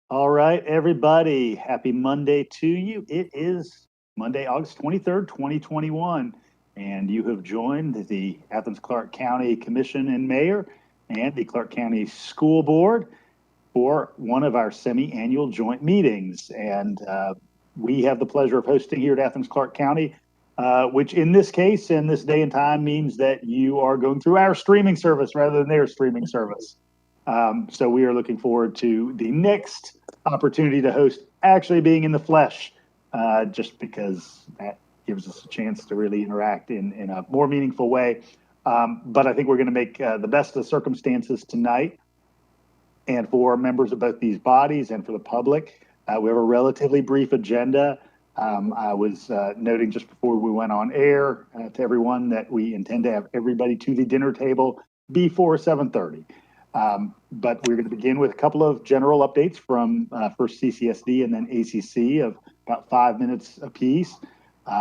All right, everybody. Happy Monday to you. It is Monday, August 23rd, 2021, and you have joined the Athens-Clarke County Commission and Mayor and the Clarke County School Board for one of our semi-annual joint meetings. And we have the pleasure of hosting here at Athens-Clarke County, which in this case, in this day and time, means that you are going through our streaming service rather than their streaming service. So we are looking forward to the next opportunity to host actually being in the flesh, just because that gives us a chance to really interact in a more meaningful way. But I think we're going to make the best of the circumstances tonight. And for members of both these bodies and for the public, we have a relatively brief agenda. I was noting just before we went on air to everyone that we intend to have everybody to the dinner table before 7:30. But we're going to begin with a couple of general updates from first CCSD and then ACC of about 5 minutes apiece.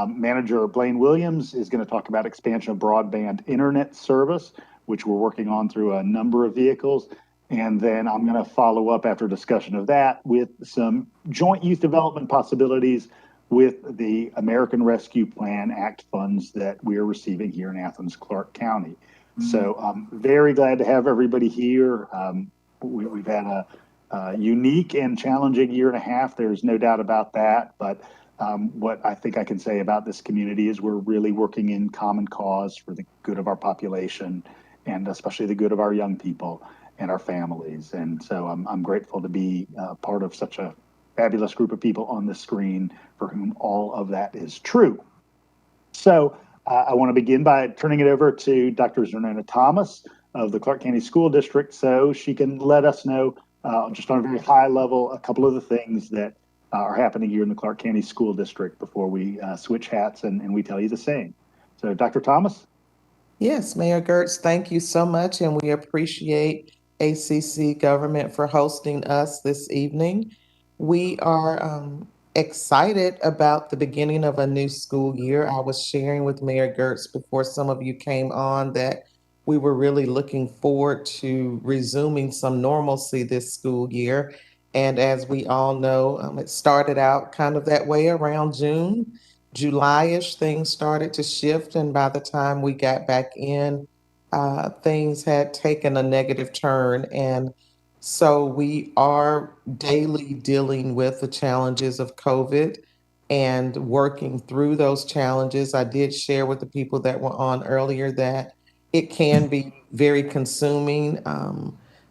Manager Blaine Williams is going to talk about expansion of broadband internet service, which we're working on through a number of vehicles. And then I'm going to follow up after discussion of that with some joint youth development possibilities with the American Rescue Plan Act funds that we are receiving here in Athens-Clarke County. So I'm very glad to have everybody here. We've had a unique and challenging year and a half. There's no doubt about that. But what I think I can say about this community is we're really working in common cause for the good of our population and especially the good of our young people and our families. And so I'm grateful to be part of such a fabulous group of people on the screen for whom all of that is true. So I want to begin by turning it over to Dr. Zernona Thomas of the Clarke County School District so she can let us know just on a very high level a couple of the things that are happening here in the Clarke County School District before we switch hats and we tell you the same. So Dr. Thomas? Yes, Mayor Gertz, thank you so much, and we appreciate ACC government for hosting us this evening. We are excited about the beginning of a new school year. I was sharing with Mayor Gertz before some of you came on that we were really looking forward to resuming some normalcy this school year. And as we all know, it started out kind of that way around June. July-ish, things started to shift, and by the time we got back in, things had taken a negative turn. And so we are daily dealing with the challenges of COVID and working through those challenges. I did share with the people that were on earlier that it can be very consuming,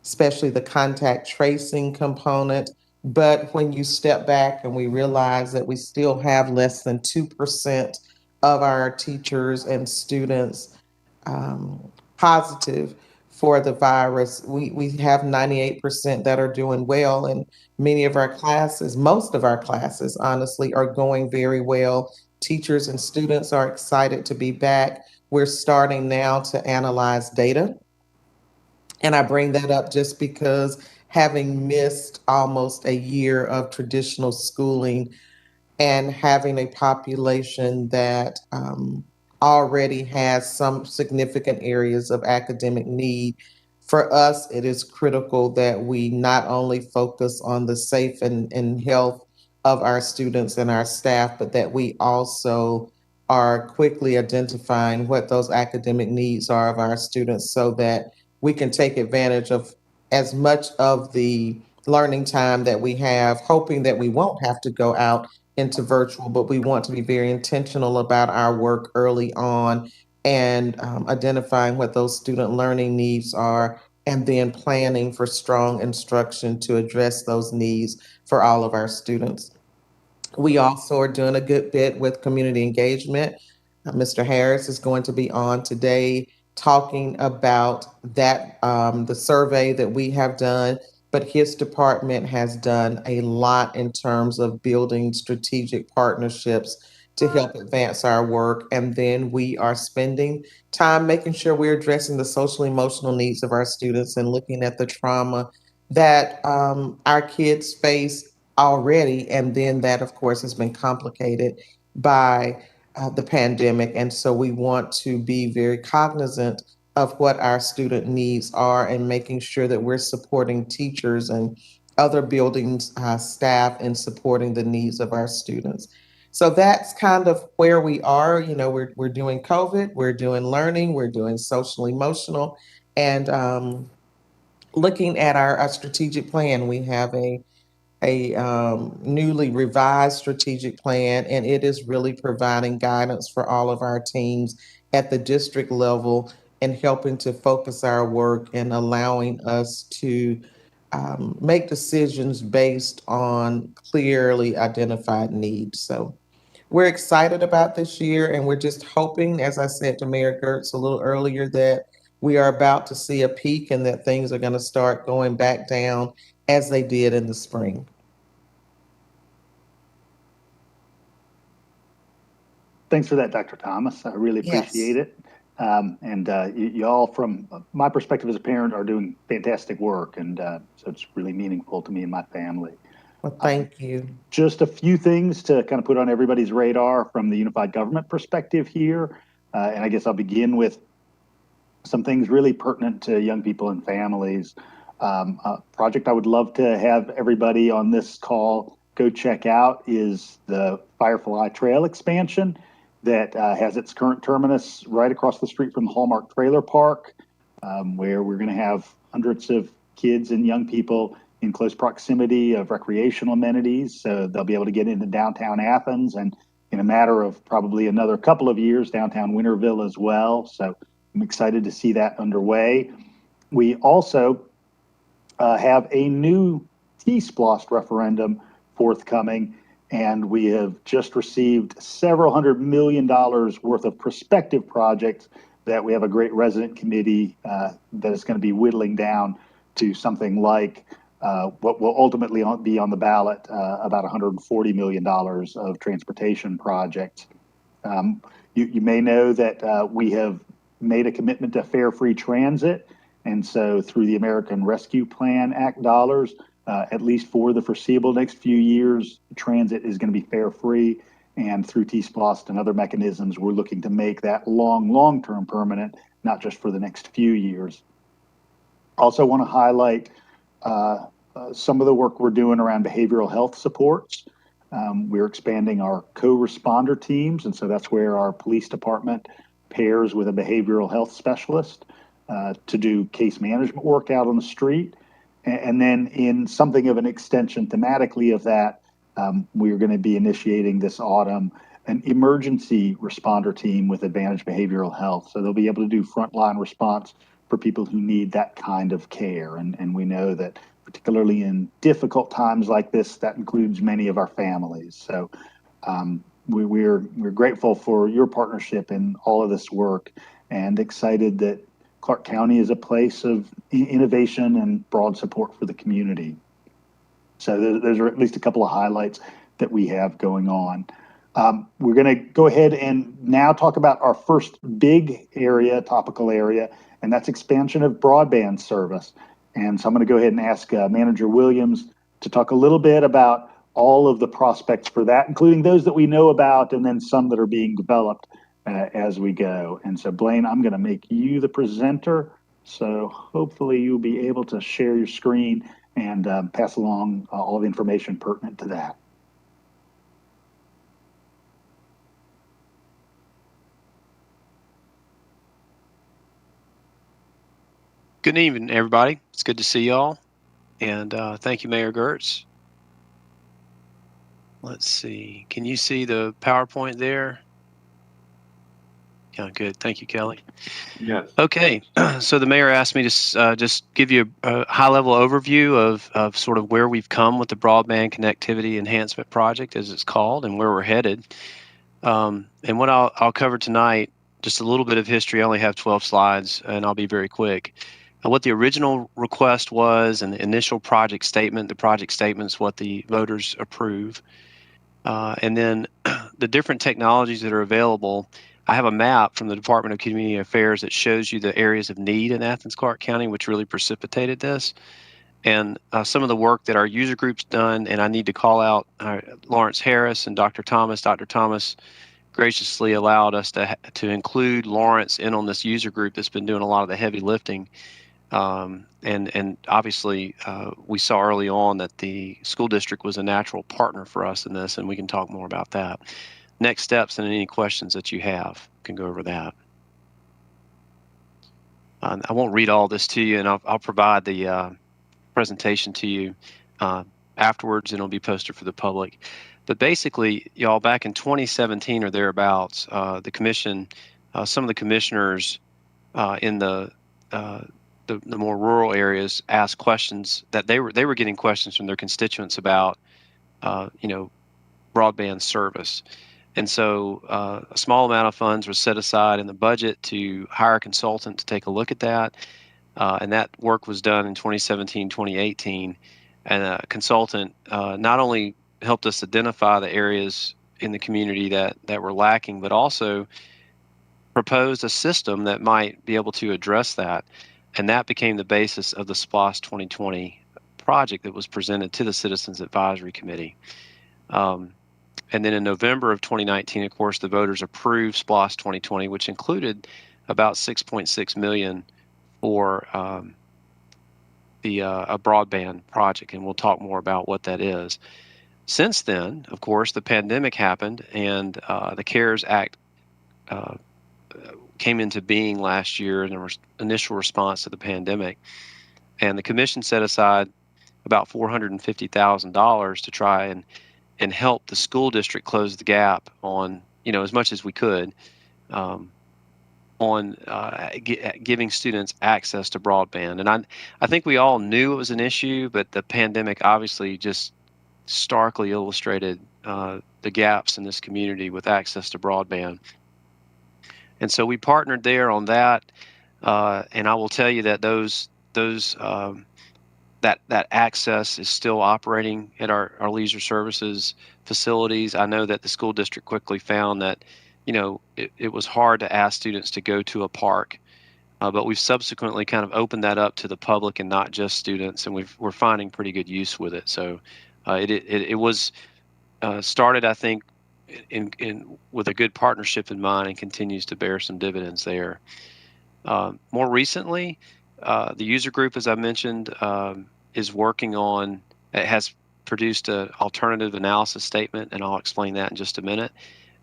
especially the contact tracing component. But when you step back and we realize that we still have less than 2% of our teachers and students positive for the virus, we have 98% that are doing well. And many of our classes, most of our classes, honestly, are going very well. Teachers and students are excited to be back. We're starting now to analyze data, and I bring that up just because having missed almost a year of traditional schooling and having a population that already has some significant areas of academic need, for us, it is critical that we not only focus on the safe and health of our students and our staff, but that we also are quickly identifying what those academic needs are of our students so that we can take advantage of as much of the learning time that we have, hoping that we won't have to go out into virtual, but we want to be very intentional about our work early on and identifying what those student learning needs are, and then planning for strong instruction to address those needs for all of our students. We also are doing a good bit with community engagement. Mr. Harris is going to be on today talking about that, the survey that we have done, but his department has done a lot in terms of building strategic partnerships to help advance our work. And then we are spending time making sure we're addressing the social emotional needs of our students and looking at the trauma that our kids face already. And then that, of course, has been complicated by the pandemic. And so we want to be very cognizant of what our student needs are and making sure that we're supporting teachers and other buildings, staff, and supporting the needs of our students. So that's kind of where we are. You know, we're doing COVID, we're doing learning, we're doing social emotional, and looking at our strategic plan. We have a newly revised strategic plan, and it is really providing guidance for all of our teams at the district level and helping to focus our work and allowing us to make decisions based on clearly identified needs. So we're excited about this year, and we're just hoping, as I said to Mayor Gertz a little earlier, that we are about to see a peak and that things are going to start going back down as they did in the spring. Thanks for that, Dr. Thomas. I really appreciate Yes. it. Y'all, from my perspective as a parent, are doing fantastic work, and so it's really meaningful to me and my family. Well, thank you. Just a few things to kind of put on everybody's radar from the unified government perspective here, and I guess I'll begin with some things really pertinent to young people and families. A project I would love to have everybody on this call go check out is the Firefly Trail expansion that has its current terminus right across the street from the Hallmark Trailer Park, where we're going to have hundreds of kids and young people in close proximity of recreational amenities. So they'll be able to get into downtown Athens, and in a matter of probably another couple of years, downtown Winterville as well. So I'm excited to see that underway. We also have a new T-SPLOST referendum forthcoming, and we have just received several $100 million worth of prospective projects that we have a great resident committee that is going to be whittling down to something like what will ultimately be on the ballot, about $140 million of transportation projects. You may know that we have made a commitment to fare free transit. And so through the American Rescue Plan Act dollars, at least for the foreseeable next few years, transit is going to be fare free. And through T-SPLOST and other mechanisms, we're looking to make that long-term permanent, not just for the next few years. Also want to highlight some of the work we're doing around behavioral health supports. We're expanding our co-responder teams, and so that's where our police department pairs with a behavioral health specialist to do case management work out on the street. And then in something of an extension thematically of that, we're going to be initiating this autumn an emergency responder team with Advantage Behavioral Health. So they'll be able to do frontline response for people who need that kind of care. And we know that particularly in difficult times like this, that includes many of our families. So we're grateful for your partnership in all of this work and excited that Clarke County is a place of innovation and broad support for the community. So those are at least a couple of highlights that we have going on. We're going to go ahead and now talk about our first big area, topical area, and that's expansion of broadband service. And so I'm going to go ahead and ask Manager Williams to talk a little bit about all of the prospects for that, including those that we know about and then some that are being developed as we go. And so Blaine, I'm going to make you the presenter. So hopefully you'll be able to share your screen and pass along all the information pertinent to that. Good evening, everybody. It's good to see y'all. And thank you, Mayor Gertz. Let's see. Can you see the PowerPoint there? Yeah, good. Thank you, Kelly. Yes. Okay. So the mayor asked me to just give you a high-level overview of sort of where we've come with the Broadband Connectivity Enhancement Project, as it's called, and where we're headed. And what I'll cover tonight, just a little bit of history. I only have 12 slides, and I'll be very quick. What the original request was and the initial project statement. The project statement's what the voters approve. And then the different technologies that are available. I have a map from the Department of Community Affairs that shows you the areas of need in Athens-Clarke County, which really precipitated this. And some of the work that our user group's done, and I need to call out Lawrence Harris and Dr. Thomas. Dr. Thomas graciously allowed us to include Lawrence in on this user group that's been doing a lot of the heavy lifting. And obviously, we saw early on that the school district was a natural partner for us in this, and we can talk more about that. Next steps and any questions that you have, can go over that. I won't read all this to you, and I'll provide the presentation to you afterwards, and it'll be posted for the public. But basically, y'all, back in 2017 or thereabouts, the commission, some of the commissioners in the more rural areas asked questions that they were getting questions from their constituents about, broadband service. And so a small amount of funds was set aside in the budget to hire a consultant to take a look at that. And that work was done in 2017, 2018. And a consultant not only helped us identify the areas in the community that were lacking, but also proposed a system that might be able to address that. And that became the basis of the SPLOST 2020 project that was presented to the Citizens Advisory Committee. And then in November of 2019, of course, the voters approved SPLOST 2020, which included about $6.6 million for a broadband project, and we'll talk more about what that is. Since then, of course, the pandemic happened, and the CARES Act came into being last year in the initial response to the pandemic. And the commission set aside about $450,000 to try and help the school district close the gap on, as much as we could, on giving students access to broadband. And I think we all knew it was an issue, but the pandemic obviously just starkly illustrated the gaps in this community with access to broadband. And so we partnered there on that, and I will tell you that that access is still operating at our leisure services facilities. I know that the school district quickly found that, it was hard to ask students to go to a park, but we've subsequently kind of opened that up to the public and not just students, and we're finding pretty good use with it. So it was started, I think, in with a good partnership in mind, and continues to bear some dividends there. More recently, the user group, as I mentioned, is working on, it has produced an alternative analysis statement, and I'll explain that in just a minute.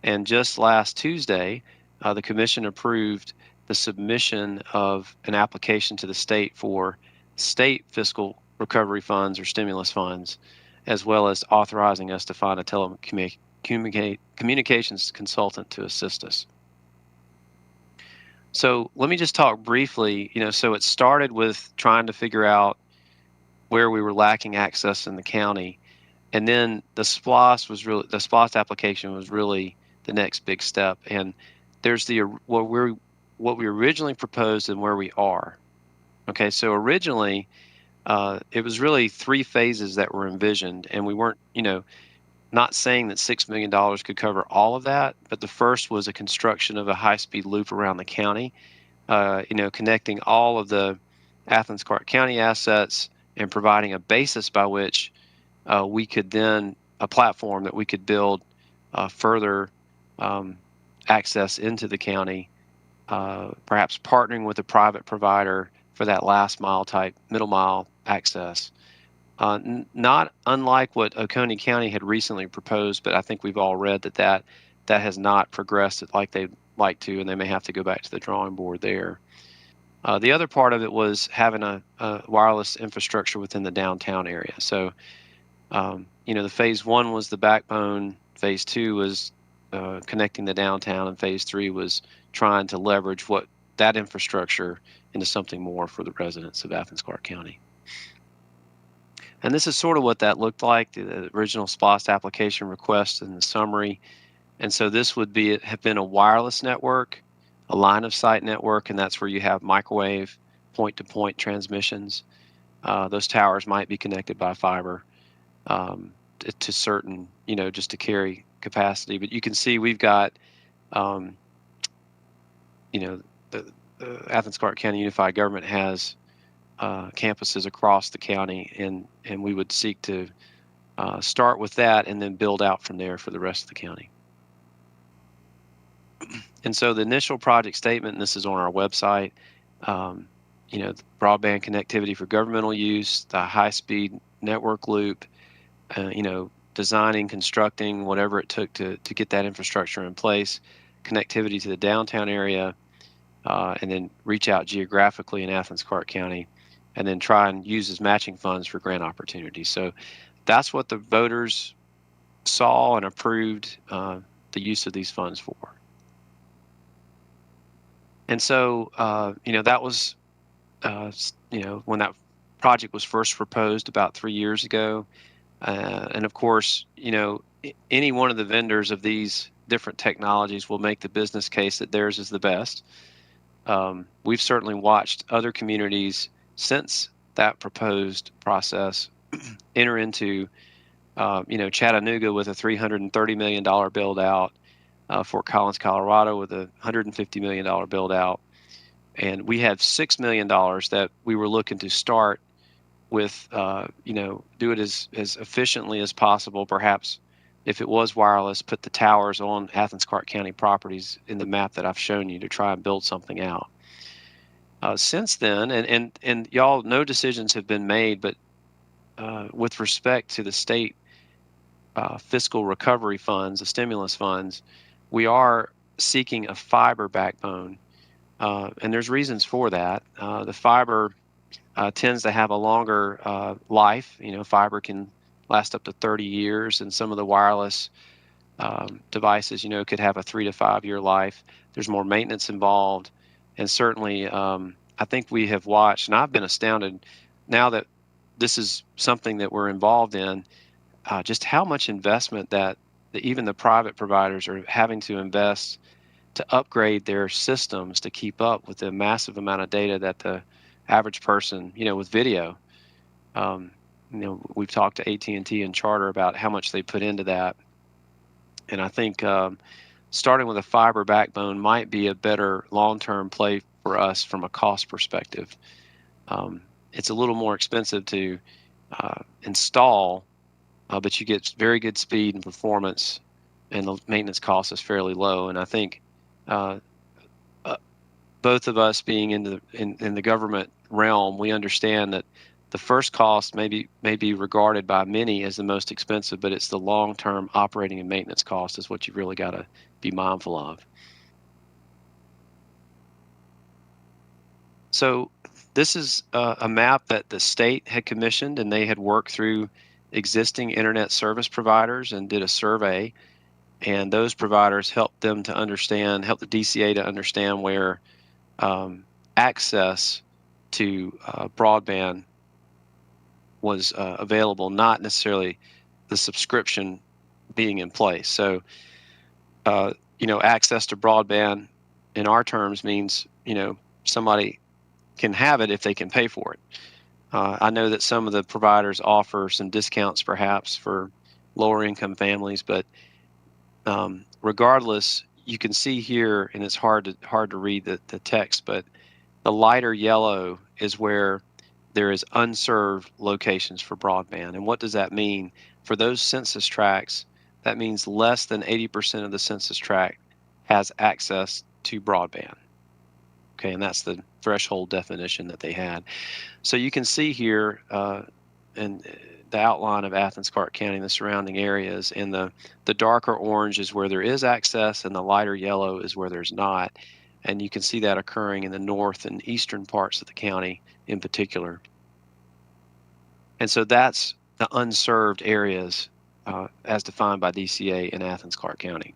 And just last Tuesday, the commission approved the submission of an application to the state for state fiscal recovery funds or stimulus funds, as well as authorizing us to find a communications consultant to assist us. So let me just talk briefly, so it started with trying to figure out where we were lacking access in the county. And then the SPLOST application was really the next big step. And there's what we originally proposed and where we are. Okay, so originally it was really 3 phases that were envisioned, and we weren't, not saying that $6 million could cover all of that, but the first was a construction of a high-speed loop around the county, connecting all of the Athens-Clarke County assets and providing a basis by which we could then, a platform that we could build further access into the county, perhaps partnering with a private provider for that last mile type, middle mile access. Not unlike what Oconee County had recently proposed, but I think we've all read that has not progressed like they'd like to, and they may have to go back to the drawing board there. The other part of it was having a wireless infrastructure within the downtown area. So, the phase 1 was the backbone, phase 2 was connecting the downtown, and phase 3 was trying to leverage that infrastructure into something more for the residents of Athens-Clarke County. And this is sort of what that looked like, the original SPLOST application request and the summary. And so this would have been a wireless network, a line of sight network, and that's where you have microwave point-to-point transmissions. Those towers might be connected by fiber to certain, just to carry capacity. But you can see we've got, the Athens-Clarke County Unified Government has campuses across the county, and we would seek to start with that and then build out from there for the rest of the county. And so the initial project statement, and this is on our website, the broadband connectivity for governmental use, the high-speed network loop, designing, constructing, whatever it took to get that infrastructure in place, connectivity to the downtown area, and then reach out geographically in Athens-Clarke County, and then try and use as matching funds for grant opportunities. So that's what the voters saw and approved the use of these funds for. And so, that was, when that project was first proposed about 3 years ago. And of course, any one of the vendors of these different technologies will make the business case that theirs is the best. We've certainly watched other communities since that proposed process enter into, Chattanooga with a $330 million build out, Fort Collins, Colorado with a $150 million build out. And we had $6 million that we were looking to start with, do it as efficiently as possible. Perhaps if it was wireless, put the towers on Athens-Clarke County properties in the map that I've shown you to try and build something out. Since then, and y'all, no decisions have been made, but with respect to the state fiscal recovery funds, the stimulus funds, we are seeking a fiber backbone. And there's reasons for that. The fiber tends to have a longer life. Fiber can last up to 30 years, and some of the wireless devices, could have a 3 to 5 year life. There's more maintenance involved, and certainly, I think we have watched, and I've been astounded now that this is something that we're involved in, just how much investment that even the private providers are having to invest to upgrade their systems to keep up with the massive amount of data that the average person, with video. We've talked to AT&T and Charter about how much they put into that. And I think starting with a fiber backbone might be a better long-term play for us from a cost perspective. It's a little more expensive to install, but you get very good speed and performance, and the maintenance cost is fairly low. And I think both of us being in the government realm, we understand that the first cost may be regarded by many as the most expensive, but it's the long-term operating and maintenance cost is what you really got to be mindful of. So this is a map that the state had commissioned, and they had worked through existing internet service providers and did a survey, and those providers helped the DCA to understand where access to broadband was available, not necessarily the subscription being in place. So, access to broadband in our terms means, somebody can have it if they can pay for it. I know that some of the providers offer some discounts perhaps for lower income families, but regardless, you can see here, and it's hard to read the text, but the lighter yellow is where there is unserved locations for broadband. And what does that mean? For those census tracts, that means less than 80% of the census tract has access to broadband. Okay, and that's the threshold definition that they had. So you can see here in the outline of Athens-Clarke County and the surrounding areas, and the darker orange is where there is access, and the lighter yellow is where there's not. And you can see that occurring in the north and eastern parts of the county in particular. And so that's the unserved areas as defined by DCA in Athens-Clarke County.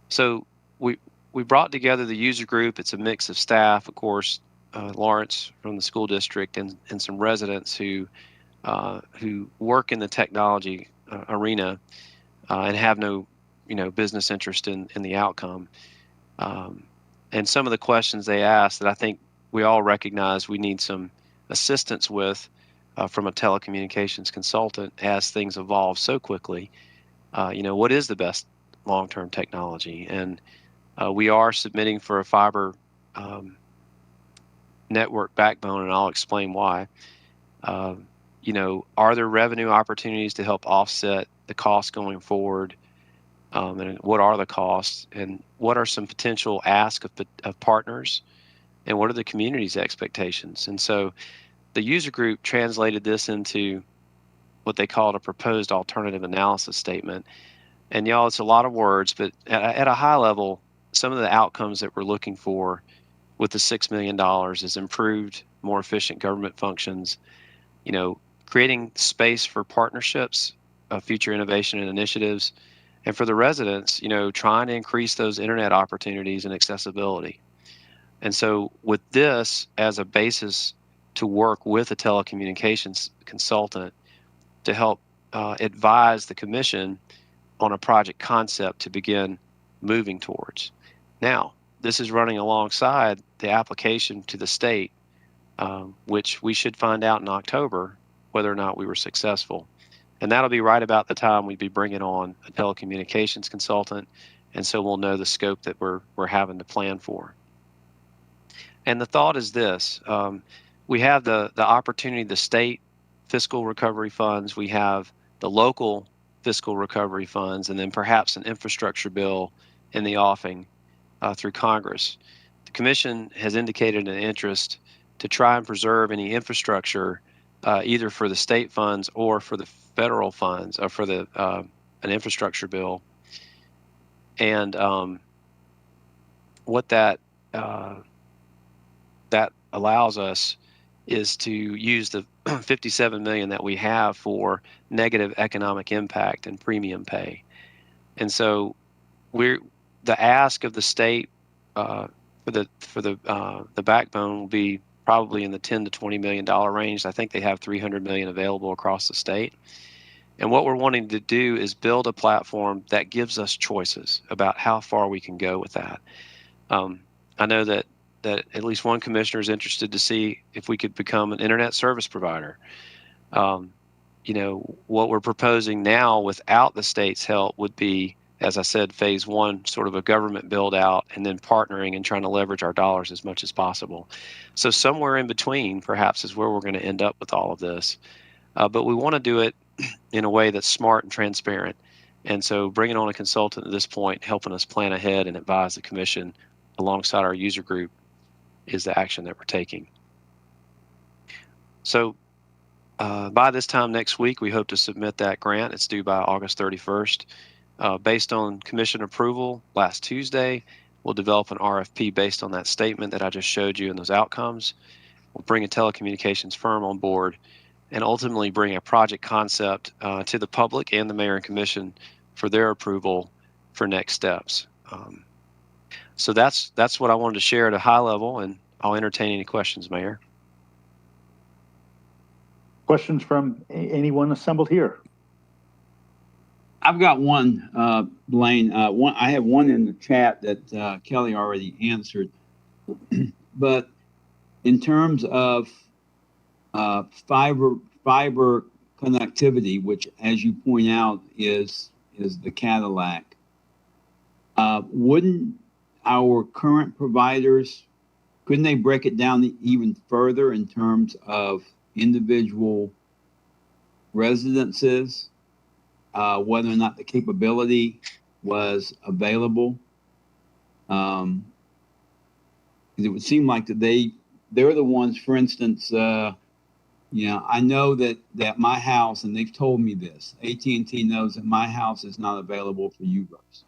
So we brought together the user group. It's a mix of staff, of course, Lawrence from the school district, and some residents who work in the technology arena and have no business interest in the outcome. And some of the questions they asked that I think we all recognize we need some assistance with from a telecommunications consultant as things evolve so quickly. What is the best long-term technology? And we are submitting for a fiber network backbone, and I'll explain why. Are there revenue opportunities to help offset the cost going forward? And what are the costs? And what are some potential asks of partners? and what are the community's expectations. And so the user group translated this into what they called a proposed alternative analysis statement. And y'all, it's a lot of words, but at a high level, some of the outcomes that we're looking for with the $6 million is improved, more efficient government functions, creating space for partnerships, future innovation and initiatives, and for the residents, trying to increase those internet opportunities and accessibility. And so with this as a basis to work with a telecommunications consultant to help advise the commission on a project concept to begin moving towards. Now, this is running alongside the application to the state, which we should find out in October whether or not we were successful. And that'll be right about the time we'd be bringing on a telecommunications consultant, and so we'll know the scope that we're having to plan for. And the thought is this: we have the opportunity, the state fiscal recovery funds, we have the local fiscal recovery funds, and then perhaps an infrastructure bill in the offing through Congress. The Commission has indicated an interest to try and preserve any infrastructure either for the state funds or for the federal funds, or for the an infrastructure bill. And what that allows us is to use the $57 million that we have for negative economic impact and premium pay. And so the ask of the state for the backbone will be probably in the $10 to $20 million range. I think they have $300 million available across the state. And what we're wanting to do is build a platform that gives us choices about how far we can go with that. I know that at least one commissioner is interested to see if we could become an internet service provider. What we're proposing now without the state's help would be, as I said, phase one, sort of a government build out, and then partnering and trying to leverage our dollars as much as possible. So somewhere in between, perhaps, is where we're going to end up with all of this. But we want to do it in a way that's smart and transparent. And so bringing on a consultant at this point, helping us plan ahead and advise the commission alongside our user group, is the action that we're taking. So by this time next week, we hope to submit that grant. It's due by August 31st. Based on commission approval last Tuesday, we'll develop an RFP based on that statement that I just showed you and those outcomes. We'll bring a telecommunications firm on board and ultimately bring a project concept to the public and the mayor and commission for their approval for next steps. So that's what I wanted to share at a high level, and I'll entertain any questions, Mayor. Questions from anyone assembled here? I've got one, Blaine. I have one in the chat that Kelly already answered. But in terms of fiber connectivity, which, as you point out, is the Cadillac, wouldn't our current providers, couldn't they break it down even further in terms of individual residences, whether or not the capability was available? It would seem like that they're the ones, for instance, I know that my house, and they've told me this, AT&T knows that my house is not available for you guys.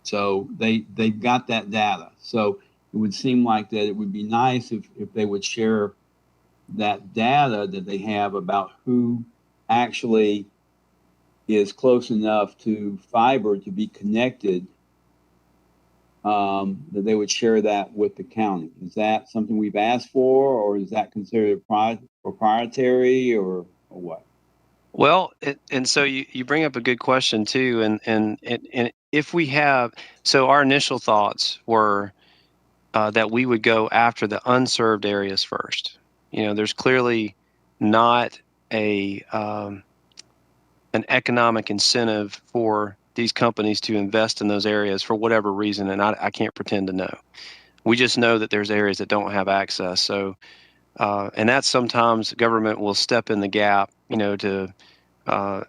So they've got that data. So it would seem like that it would be nice if they would share that data that they have about who actually is close enough to fiber to be connected, that they would share that with the county. Is that something we've asked for, or is that considered proprietary, or what? Well, and so you bring up a good question too, and if we have, so our initial thoughts were that we would go after the unserved areas first. There's clearly not an economic incentive for these companies to invest in those areas for whatever reason, and I can't pretend to know. We just know that there's areas that don't have access. So, and that's sometimes government will step in the gap, to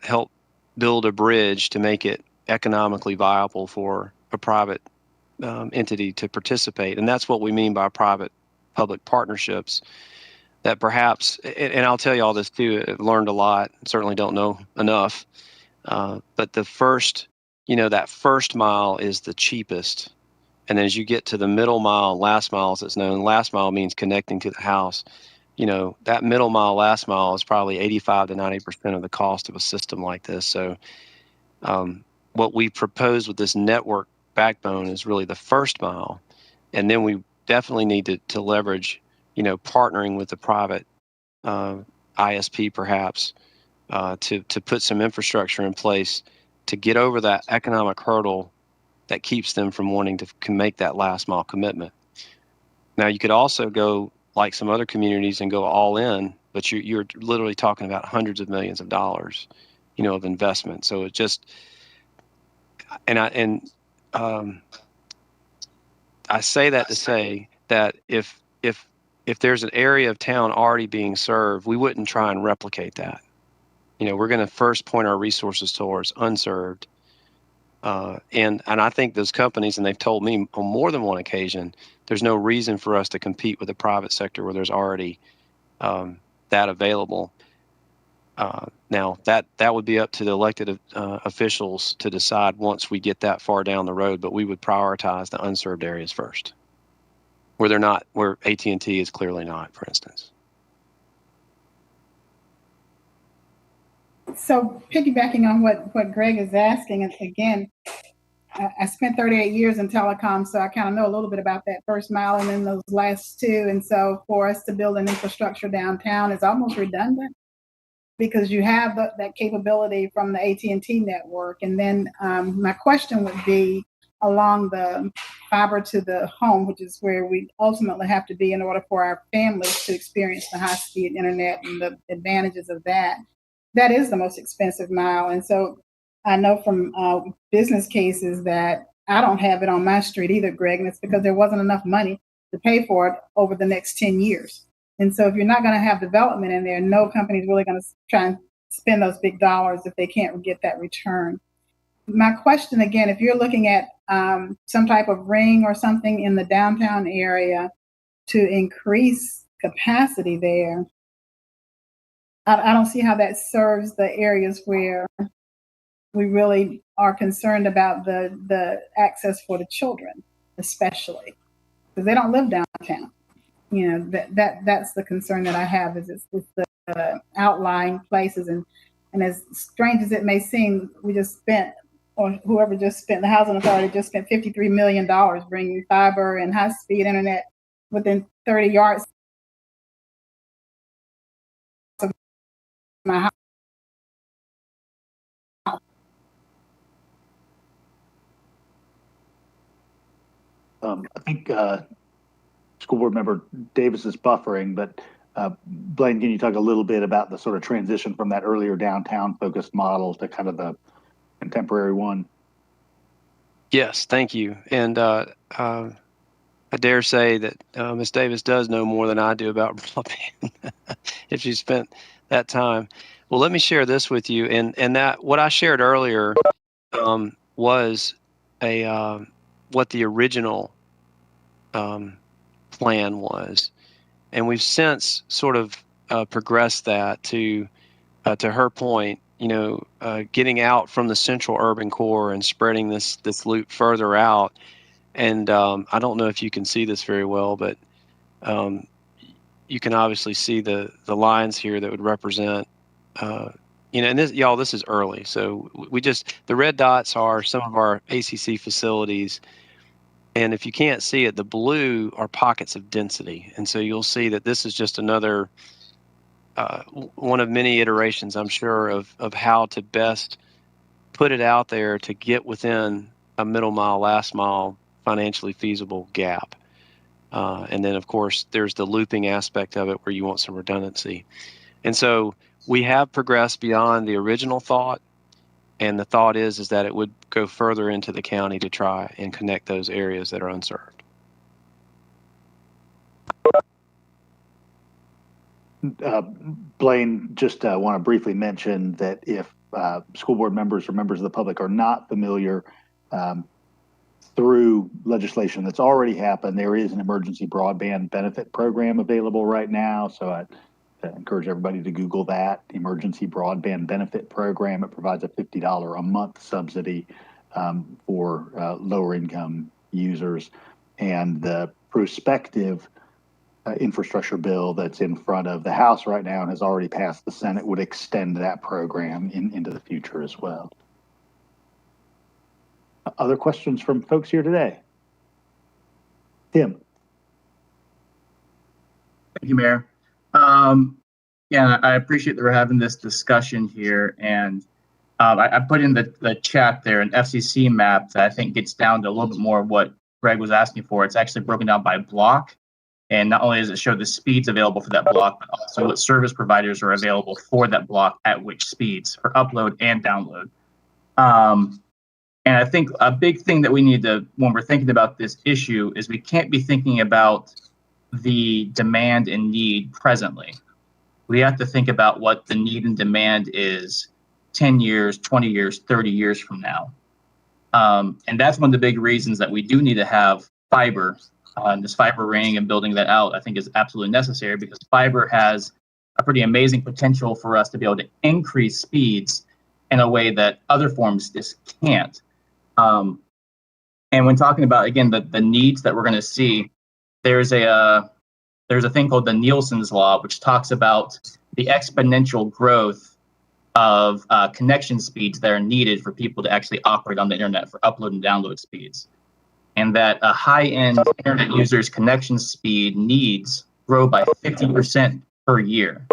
help build a bridge to make it economically viable for a private entity to participate. And that's what we mean by private-public partnerships, that perhaps, and I'll tell you all this too, I've learned a lot, certainly don't know enough, but the first, that first mile is the cheapest. And as you get to the middle mile, last mile as it's known, last mile means connecting to the house. That middle mile, last mile is probably 85 to 90% of the cost of a system like this. So what we propose with this network backbone is really the first mile. And then we definitely need to leverage, partnering with the private ISP perhaps to put some infrastructure in place to get over that economic hurdle that keeps them from wanting to make that last mile commitment. Now, you could also go like some other communities and go all in, but you're literally talking about hundreds of millions of dollars, of investment. So it just, I say that to say that if there's an area of town already being served, we wouldn't try and replicate that. We're going to first point our resources towards unserved. And I think those companies, and they've told me on more than one occasion, there's no reason for us to compete with the private sector where there's already that available. Now, that would be up to the elected officials to decide once we get that far down the road, but we would prioritize the unserved areas first, where AT&T is clearly not, for instance. So piggybacking on what Greg is asking, and again, I spent 38 years in telecom, so I kind of know a little bit about that first mile and then those last two. And so for us to build an infrastructure downtown is almost redundant because you have that capability from the AT&T network. And then my question would be along the fiber to the home, which is where we ultimately have to be in order for our families to experience the high-speed internet and the advantages of that. That is the most expensive mile. And so I know from business cases that I don't have it on my street either, Greg, and it's because there wasn't enough money to pay for it over the next 10 years. And so if you're not going to have development in there, no company's really going to try and spend those big dollars if they can't get that return. My question again, if you're looking at some type of ring or something in the downtown area to increase capacity there, I don't see how that serves the areas where we really are concerned about the access for the children, especially because they don't live downtown. That's the concern that I have is it's the outlying places, and as strange as it may seem, we just spent, or whoever just spent, the housing authority just spent $53 million bringing fiber and high-speed internet within 30 yards of my house. I think School Board Member Davis is buffering, but Blaine, can you talk a little bit about the sort of transition from that earlier downtown focused model to kind of the contemporary one? Yes, thank you. And I dare say that Ms. Davis does know more than I do about broadband if she spent that time. Well, let me share this with you. And that what I shared earlier was what the original plan was, and we've since sort of progressed that to her point. Getting out from the central urban core and spreading this loop further out. And I don't know if you can see this very well, but you can obviously see the lines here that would represent. And this is early, so the red dots are some of our ACC facilities. And if you can't see it, the blue are pockets of density. And so you'll see that this is just another one of many iterations, I'm sure, of how to best put it out there to get within a middle mile, last mile, financially feasible gap. And then, of course, there's the looping aspect of it where you want some redundancy. And so we have progressed beyond the original thought. And the thought is that it would go further into the county to try and connect those areas that are unserved. Blaine, just want to briefly mention that if school board members or members of the public are not familiar, 3 through legislation that's already happened, there is an emergency broadband benefit program available right now. So I encourage everybody to Google that, Emergency Broadband Benefit Program. It provides a $50 a month subsidy for lower income users. And the prospective infrastructure bill that's in front of the House right now and has already passed the Senate would extend that program into the future as well. Other questions from folks here today? Tim. Thank you, Mayor. Yeah, I appreciate that we're having this discussion here, and I put in the chat there an FCC map that I think gets down to a little bit more of what Greg was asking for. It's actually broken down by block, and not only does it show the speeds available for that block, but also what service providers are available for that block at which speeds for upload and download. And I think a big thing that we need to, when we're thinking about this issue, is we can't be thinking about the demand and need presently. We have to think about what the need and demand is 10 years, 20 years, 30 years from now. And that's one of the big reasons that we do need to have fiber. This fiber ring and building that out, I think, is absolutely necessary, because fiber has a pretty amazing potential for us to be able to increase speeds in a way that other forms just can't. And when talking about, again, the needs that we're going to see, there's a thing called the Nielsen's Law, which talks about the exponential growth of connection speeds that are needed for people to actually operate on the internet for upload and download speeds. And that a high-end internet user's connection speed needs grow by 50% per year.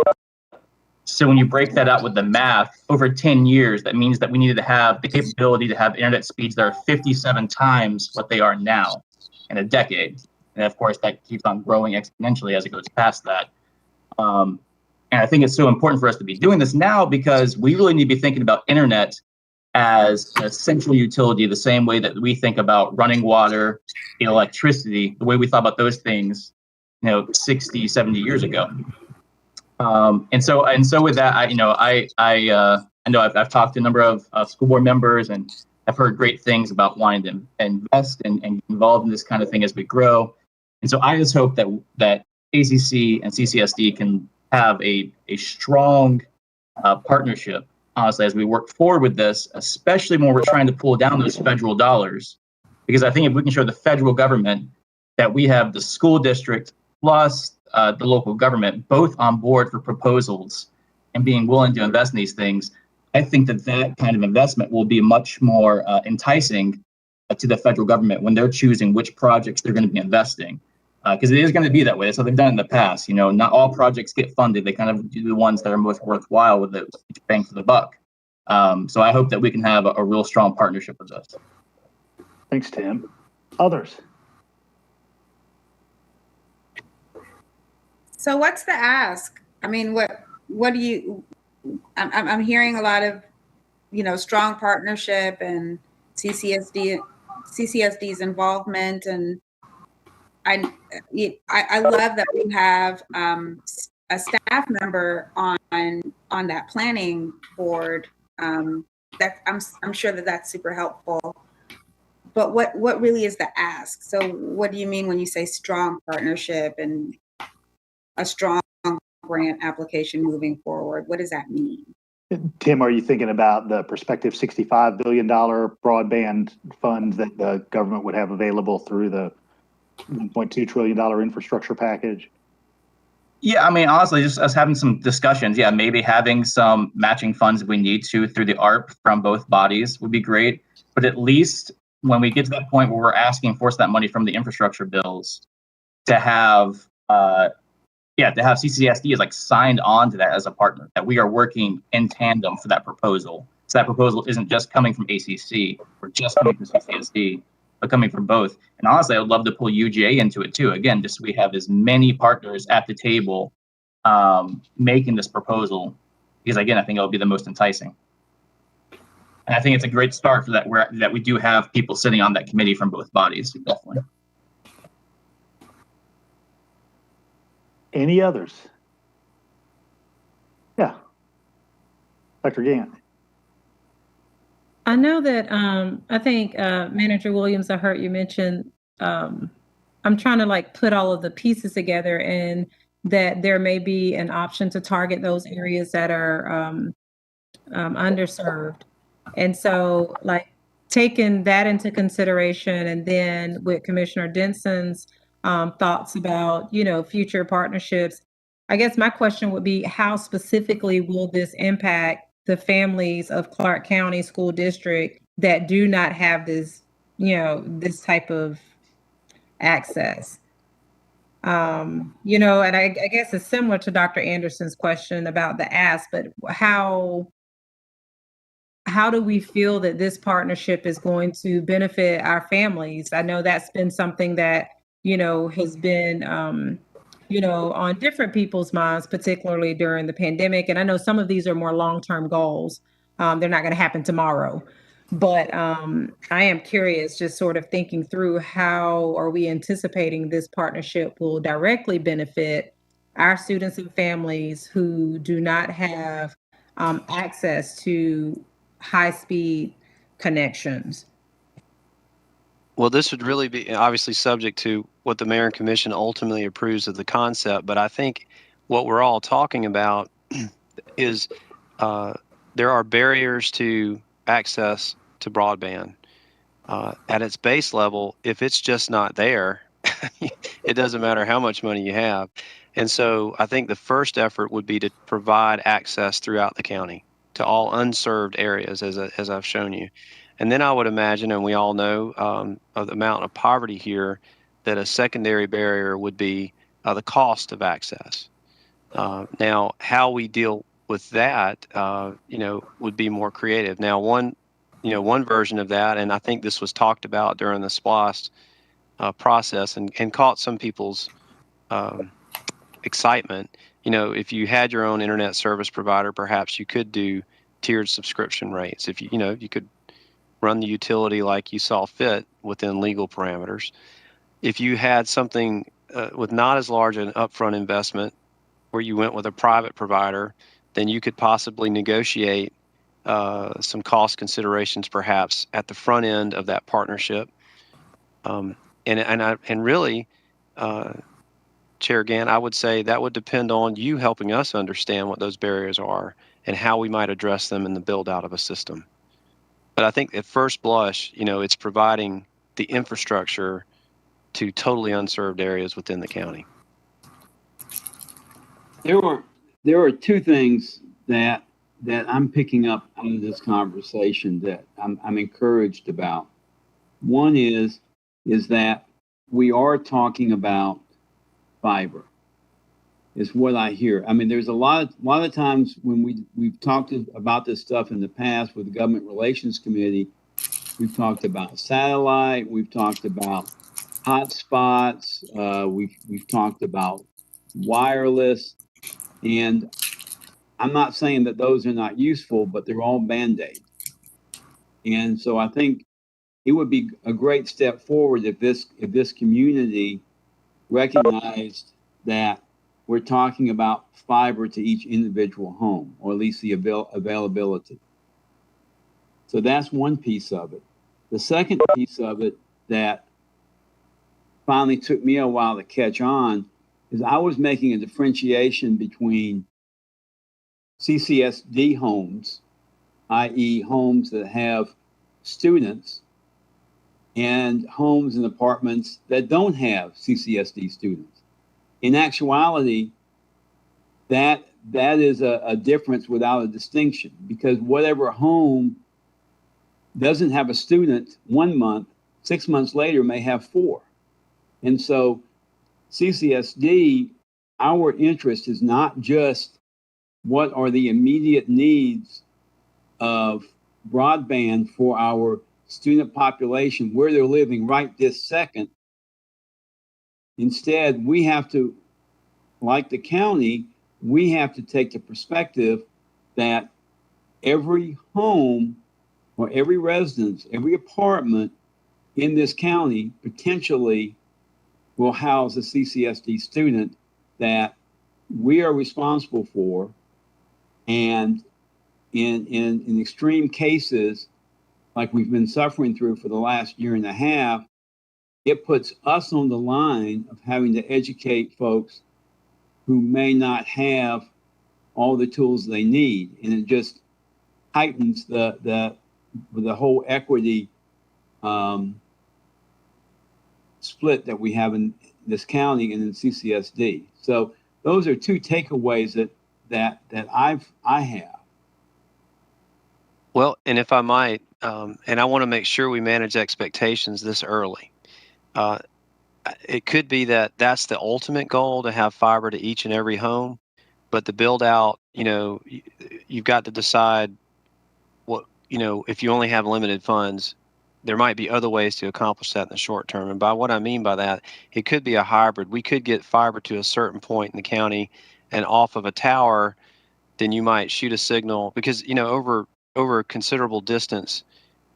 So when you break that out with the math, over 10 years, that means that we needed to have the capability to have internet speeds that are 57 times what they are now in a decade. And of course, that keeps on growing exponentially as it goes past that. And I think it's so important for us to be doing this now, because we really need to be thinking about internet as an essential utility, the same way that we think about running water, electricity, the way we thought about those things, 60, 70 years ago. And so with that, I know I've talked to a number of school board members, and I've heard great things about wanting to invest and get involved in this kind of thing as we grow. And so I just hope that ACC and CCSD can have a strong partnership, honestly, as we work forward with this, especially when we're trying to pull down those federal dollars. Because I think if we can show the federal government that we have the school district plus the local government both on board for proposals and being willing to invest in these things, I think that kind of investment will be much more enticing to the federal government when they're choosing which projects they're going to be investing. Because it is going to be that way. That's what they've done in the past. Not all projects get funded. They kind of do the ones that are most worthwhile with the bang for the buck. So I hope that we can have a real strong partnership with this. Thanks, Tim. Others? So what's the ask? I mean, what do you? I'm hearing a lot of, strong partnership and CCSD's involvement, and I love that we have a staff member on that planning board. That I'm sure that's super helpful. But what really is the ask? So what do you mean when you say strong partnership and a strong grant application moving forward? What does that mean? Tim, are you thinking about the prospective $65 billion broadband funds that the government would have available through the $1.2 trillion infrastructure package? Yeah, I mean, honestly, just us having some discussions. Yeah, maybe having some matching funds if we need to through the ARP from both bodies would be great. But at least when we get to that point where we're asking for that money from the infrastructure bills, to have CCSD is signed on to that as a partner, that we are working in tandem for that proposal. So that proposal isn't just coming from ACC or just coming from CCSD, but coming from both. And honestly, I would love to pull UGA into it too. Again, just so we have as many partners at the table making this proposal, because again, I think it'll be the most enticing. And I think it's a great start for that, that we do have people sitting on that committee from both bodies, definitely. Any others? Yeah. Dr. Gant. know that I think Manager Williams, I heard you mention I'm trying to like put all of the pieces together, and that there may be an option to target those areas that are underserved. And so like taking that into consideration, and then with Commissioner Denson's thoughts about, future partnerships, I guess my question would be, how specifically will this impact the families of Clarke County School District that do not have this, this type of access? And I guess it's similar to Dr. Anderson's question about the ask, but how do we feel that this partnership is going to benefit our families? I know that's been something that, has been, on different people's minds, particularly during the pandemic. And I know some of these are more long-term goals. They're not going to happen tomorrow. But I am curious, just sort of thinking through, how are we anticipating this partnership will directly benefit our students and families who do not have access to high-speed connections? Well, this would really be obviously subject to what the mayor and commission ultimately approves of the concept. But I think what we're all talking about is there are barriers to access to broadband. At its base level, if it's just not there, it doesn't matter how much money you have. And so I think the first effort would be to provide access throughout the county to all unserved areas, as I've shown you. And then I would imagine, and we all know of the amount of poverty here, that a secondary barrier would be the cost of access. Now, how we deal with that, would be more creative. Now, one version of that, and I think this was talked about during the SPLOST process and caught some people's excitement. If you had your own internet service provider, perhaps you could do tiered subscription rates. If you could run the utility like you saw fit within legal parameters. If you had something with not as large an upfront investment, where you went with a private provider, then you could possibly negotiate some cost considerations perhaps at the front end of that partnership. And really, Chair Gann, I would say that would depend on you helping us understand what those barriers are and how we might address them in the build out of a system. But I think at first blush, it's providing the infrastructure to totally unserved areas within the county. There are two things that I'm picking up out of this conversation that I'm encouraged about. One is that we are talking about fiber, is what I hear. I mean, there's a lot of times when we've talked about this stuff in the past with the Government Relations Committee. We've talked about satellite. We've talked about hotspots. We've talked about wireless. And I'm not saying that those are not useful, but they're all Band-Aids. And so I think it would be a great step forward if this community recognized that we're talking about fiber to each individual home, or at least the availability. So that's one piece of it. The second piece of it that finally took me a while to catch on is I was making a differentiation between CCSD homes, i.e. homes that have students, and homes and apartments that don't have CCSD students. In actuality, that is a difference without a distinction, because whatever home doesn't have a student 1 month, 6 months later may have 4. And so CCSD, our interest is not just what are the immediate needs of broadband for our student population, where they're living right this second. Instead, we have to, like the county, we have to take the perspective that every home or every residence, every apartment in this county potentially will house a CCSD student that we are responsible for. And in extreme cases, like we've been suffering through for the last year and a half, it puts us on the line of having to educate folks who may not have all the tools they need. And it just heightens the whole equity split that we have in this county and in CCSD. So those are two takeaways that I have. Well, and if I might, and I want to make sure we manage expectations this early. It could be that that's the ultimate goal, to have fiber to each and every home, but the build out, you've got to decide what, if you only have limited funds, there might be other ways to accomplish that in the short term. And by what I mean by that, it could be a hybrid. We could get fiber to a certain point in the county, and off of a tower, then you might shoot a signal, because, over a considerable distance,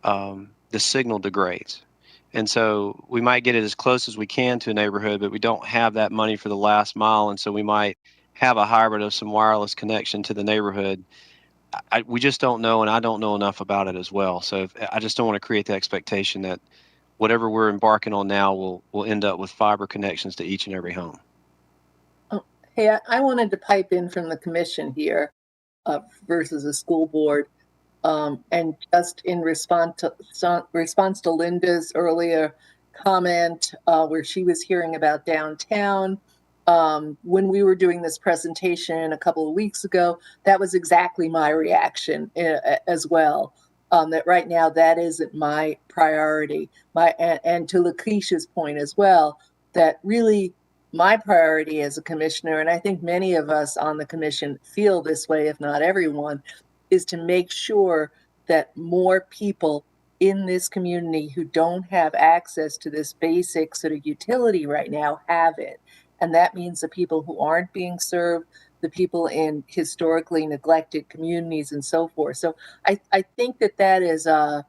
the signal degrades. And so we might get it as close as we can to a neighborhood, but we don't have that money for the last mile. And so we might have a hybrid of some wireless connection to the neighborhood. We just don't know, and I don't know enough about it as well. So I just don't want to create the expectation that whatever we're embarking on now will end up with fiber connections to each and every home. Oh, hey, I wanted to pipe in from the commission here versus the school board. And just in response to Linda's earlier comment, where she was hearing about downtown, when we were doing this presentation a couple of weeks ago, that was exactly my reaction as well. That right now that isn't my priority. And to Lakeisha's point as well, that really my priority as a commissioner, and I think many of us on the commission feel this way, if not everyone, is to make sure that more people in this community who don't have access to this basic sort of utility right now have it. And that means the people who aren't being served, the people in historically neglected communities and so forth. So I think that is an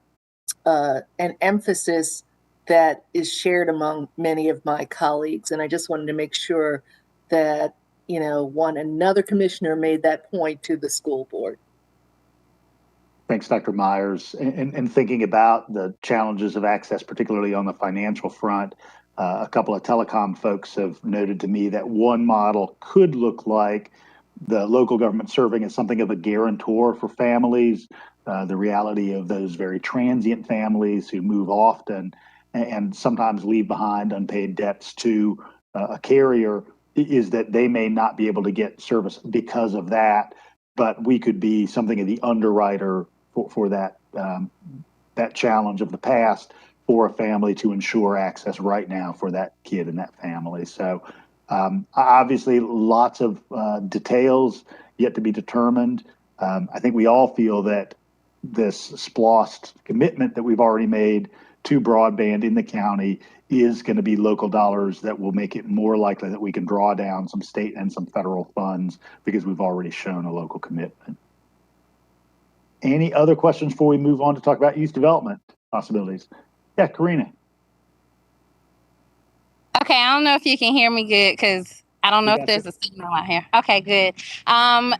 emphasis that is shared among many of my colleagues. And I just wanted to make sure that, another commissioner made that point to the school board. Thanks, Dr. Myers. And thinking about the challenges of access, particularly on the financial front, a couple of telecom folks have noted to me that one model could look like the local government serving as something of a guarantor for families, the reality of those very transient families who move often and sometimes leave behind unpaid debts to a carrier, is that they may not be able to get service because of that, but we could be something of the underwriter for that that challenge of the past for a family to ensure access right now for that kid and that family. So obviously lots of details yet to be determined. I think we all feel that this SPLOST commitment that we've already made to broadband in the county is going to be local dollars that will make it more likely that we can draw down some state and some federal funds, because we've already shown a local commitment. Any other questions before we move on to talk about youth development possibilities? Yeah, Karina. Okay, I don't know if you can hear me good, because I don't know if there's a signal out here. Okay, good.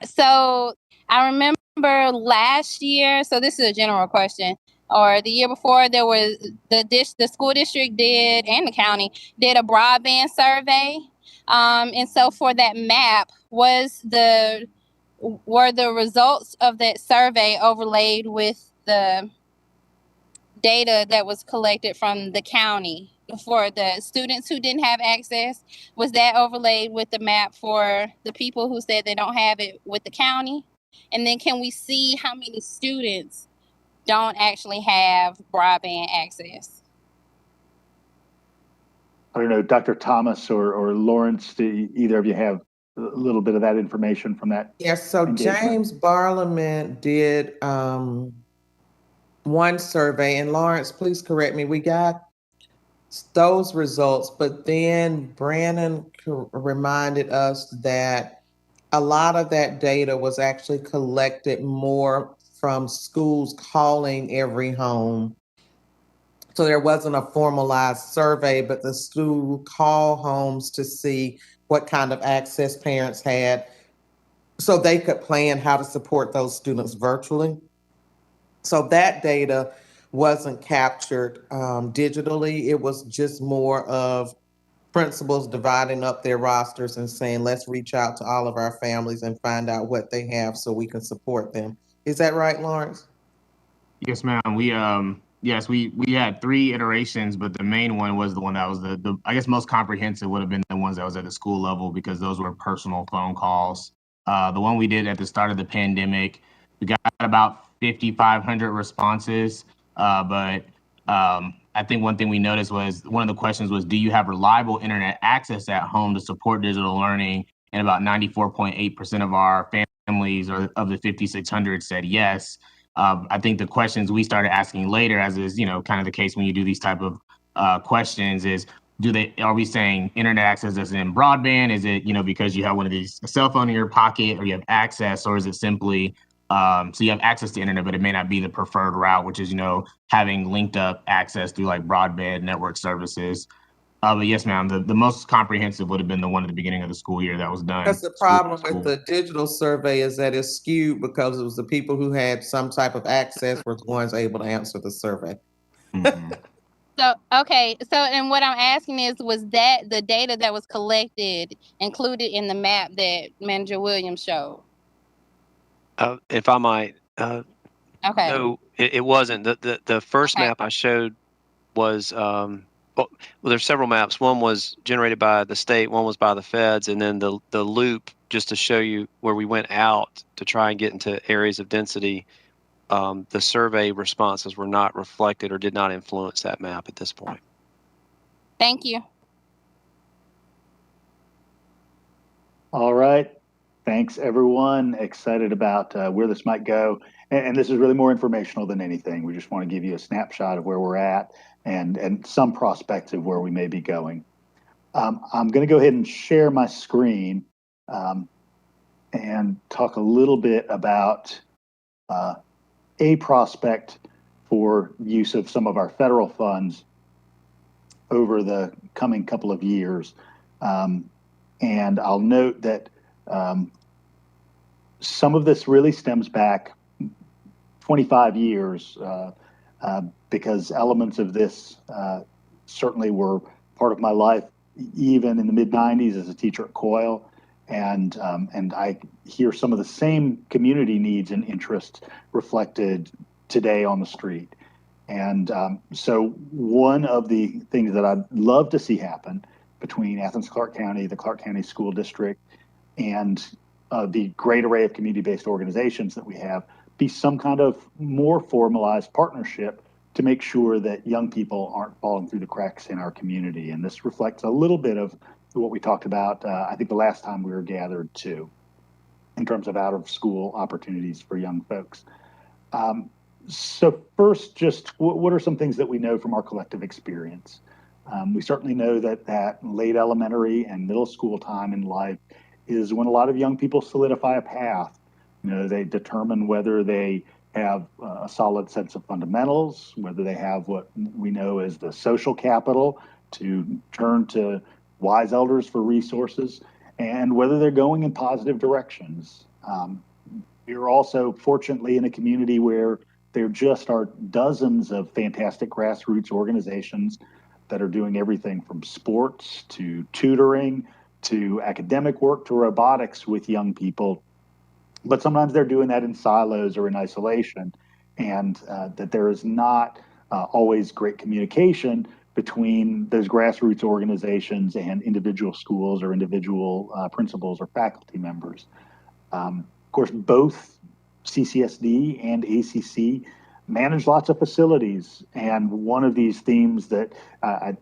So I remember last year, so this is a general question, or the year before, there was the school district did, and the county did, a broadband survey. And so for that map, were the results of that survey overlaid with the data that was collected from the county for the students who didn't have access? Was that overlaid with the map for the people who said they don't have it with the county? And then can we see how many students don't actually have broadband access? I don't know, Dr. Thomas or Lawrence, do either of you have a little bit of that information from that? Yes, so engagement? James Barlament did one survey, and Lawrence, please correct me, we got those results, but then Brandon reminded us that a lot of that data was actually collected more from schools calling every home. So there wasn't a formalized survey, but the school call homes to see what kind of access parents had, so they could plan how to support those students virtually. So that data wasn't captured digitally. It was just more of principals dividing up their rosters and saying, let's reach out to all of our families and find out what they have so we can support them. Is that right, Lawrence? Yes, ma'am. We had 3 iterations, but the main one was the one that was the I guess most comprehensive would have been the ones that was at the school level because those were personal phone calls. The one we did at the start of the pandemic, we got about 5,500 responses. But I think one thing we noticed was one of the questions was, do you have reliable internet access at home to support digital learning? And about 94.8% of our families, or of the 5,600, said yes. I think the questions we started asking later, as is kind of the case when you do these type of questions, is are we saying internet access is in broadband? Is it because you have one of these, a cell phone in your pocket, or you have access, or is it simply so you have access to internet, but it may not be the preferred route, which is having linked up access through like broadband network services. But yes, ma'am, the most comprehensive would have been the one at the beginning of the school year that was done. Because the problem with the digital survey is that it's skewed because it was the people who had some type of access were the ones able to answer the survey. Mm-hmm. So, okay. So, and what I'm asking is, was that the data that was collected included in the map that Manager Williams showed? If I might. Okay. No, it wasn't. The first Okay. map I showed was, well, there's several maps. One was generated by the state, one was by the feds, and then the loop, just to show you where we went out to try and get into areas of density. The survey responses were not reflected or did not influence that map at this point. Thank you. All right. Thanks, everyone. Excited about where this might go. And this is really more informational than anything. We just want to give you a snapshot of where we're at and some prospects of where we may be going. I'm going to go ahead and share my screen and talk a little bit about a prospect for use of some of our federal funds over the coming couple of years. And I'll note that some of this really stems back 25 years because elements of this certainly were part of my life, even in the mid-90s as a teacher at Coyle. And I hear some of the same community needs and interests reflected today on the street. And so one of the things that I'd love to see happen between Athens-Clarke County, the Clarke County School District, and the great array of community-based organizations that we have, be some kind of more formalized partnership to make sure that young people aren't falling through the cracks in our community. And this reflects a little bit of what we talked about, I think the last time we were gathered too, in terms of out-of-school opportunities for young folks. So first, just what are some things that we know from our collective experience? We certainly know that late elementary and middle school time in life is when a lot of young people solidify a path. They determine whether they have a solid sense of fundamentals, whether they have what we know as the social capital to turn to wise elders for resources, and whether they're going in positive directions. We're also fortunately in a community where there just are dozens of fantastic grassroots organizations that are doing everything from sports to tutoring to academic work to robotics with young people. But sometimes they're doing that in silos or in isolation, and that there is not always great communication between those grassroots organizations and individual schools or individual principals or faculty members. Of course, both CCSD and ACC manage lots of facilities, and one of these themes that I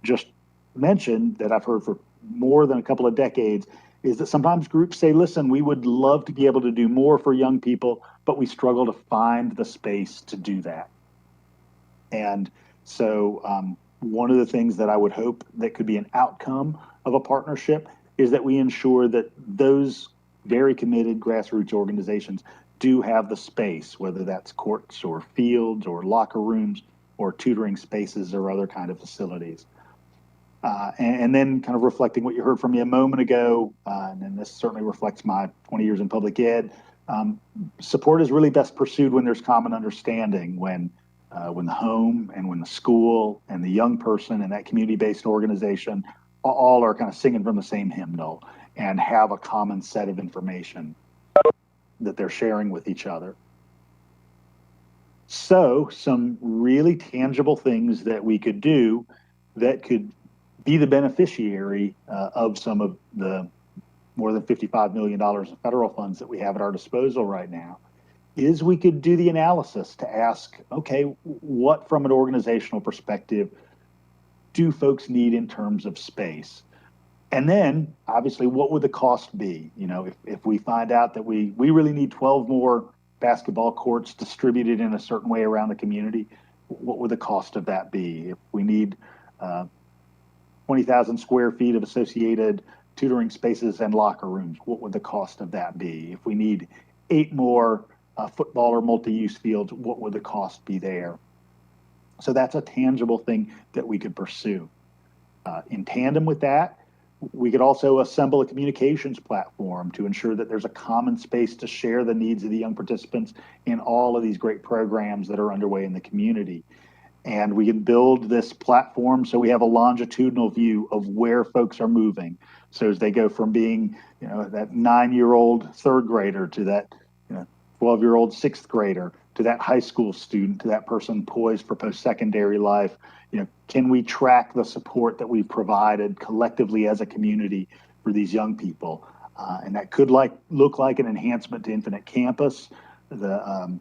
just mentioned that I've heard for more than a couple of decades is that sometimes groups say, listen, we would love to be able to do more for young people, but we struggle to find the space to do that. And so one of the things that I would hope that could be an outcome of a partnership is that we ensure that those very committed grassroots organizations do have the space, whether that's courts or fields or locker rooms or tutoring spaces or other kind of facilities. And then kind of reflecting what you heard from me a moment ago, and this certainly reflects my 20 years in public ed, support is really best pursued when there's common understanding, when when the home and when the school and the young person and that community-based organization all are kind of singing from the same hymnal and have a common set of information that they're sharing with each other. So some really tangible things that we could do that could be the beneficiary of some of the more than $55 million of federal funds that we have at our disposal right now is we could do the analysis to ask, okay, what from an organizational perspective do folks need in terms of space? And then obviously, what would the cost be? You know, if we find out that we really need 12 more basketball courts distributed in a certain way around the community, what would the cost of that be? If we need 20,000 square feet of associated tutoring spaces and locker rooms, what would the cost of that be? If we need 8 more football or multi-use fields, what would the cost be there? So that's a tangible thing that we could pursue. In tandem with that, we could also assemble a communications platform to ensure that there's a common space to share the needs of the young participants in all of these great programs that are underway in the community. And we can build this platform so we have a longitudinal view of where folks are moving. So as they go from being, you know, that 9-year-old third grader to that 12-year-old sixth grader to that high school student to that person poised for post-secondary life, you know, can we track the support that we've provided collectively as a community for these young people? And that could look like an enhancement to Infinite Campus. The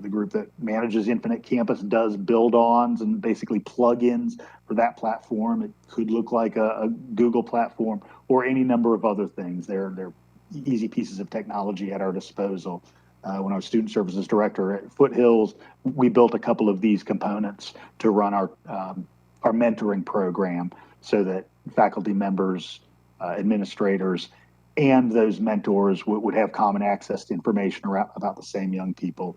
group that manages Infinite Campus does build-ons and basically plugins for that platform. It could look like a Google platform or any number of other things. They're easy pieces of technology at our disposal. When I was student services director at Foothills, we built a couple of these components to run our mentoring program so that faculty members, administrators, and those mentors would have common access to information about the same young people.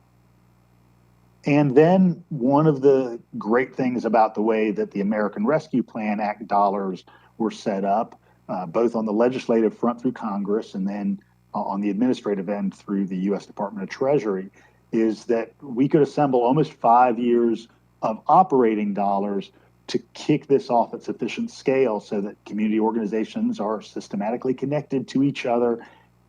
And then one of the great things about the way that the American Rescue Plan Act dollars were set up, both on the legislative front through Congress and then on the administrative end through the U.S. Department of Treasury, is that we could assemble almost 5 years of operating dollars to kick this off at sufficient scale so that community organizations are systematically connected to each other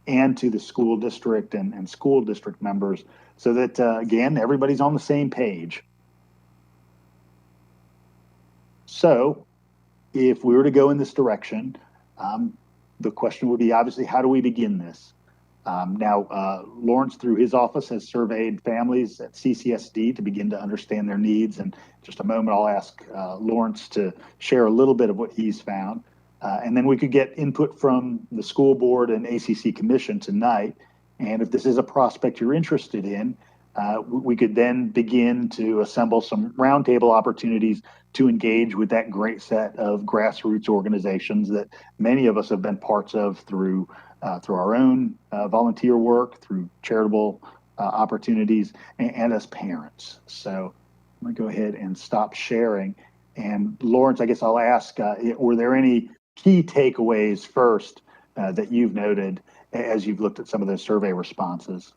and to the school district and school district members so that, again, everybody's on the same page. So if we were to go in this direction, the question would be, obviously, how do we begin this? Now, Lawrence, through his office, has surveyed families at CCSD to begin to understand their needs. And in just a moment, I'll ask Lawrence to share a little bit of what he's found. And then we could get input from the school board and ACC commission tonight. And if this is a prospect you're interested in, we could then begin to assemble some roundtable opportunities to engage with that great set of grassroots organizations that many of us have been parts of through our own volunteer work, through charitable opportunities, and as parents. So I'm going to go ahead and stop sharing. And Lawrence, I guess I'll ask, were there any key takeaways first that you've noted as you've looked at some of those survey responses?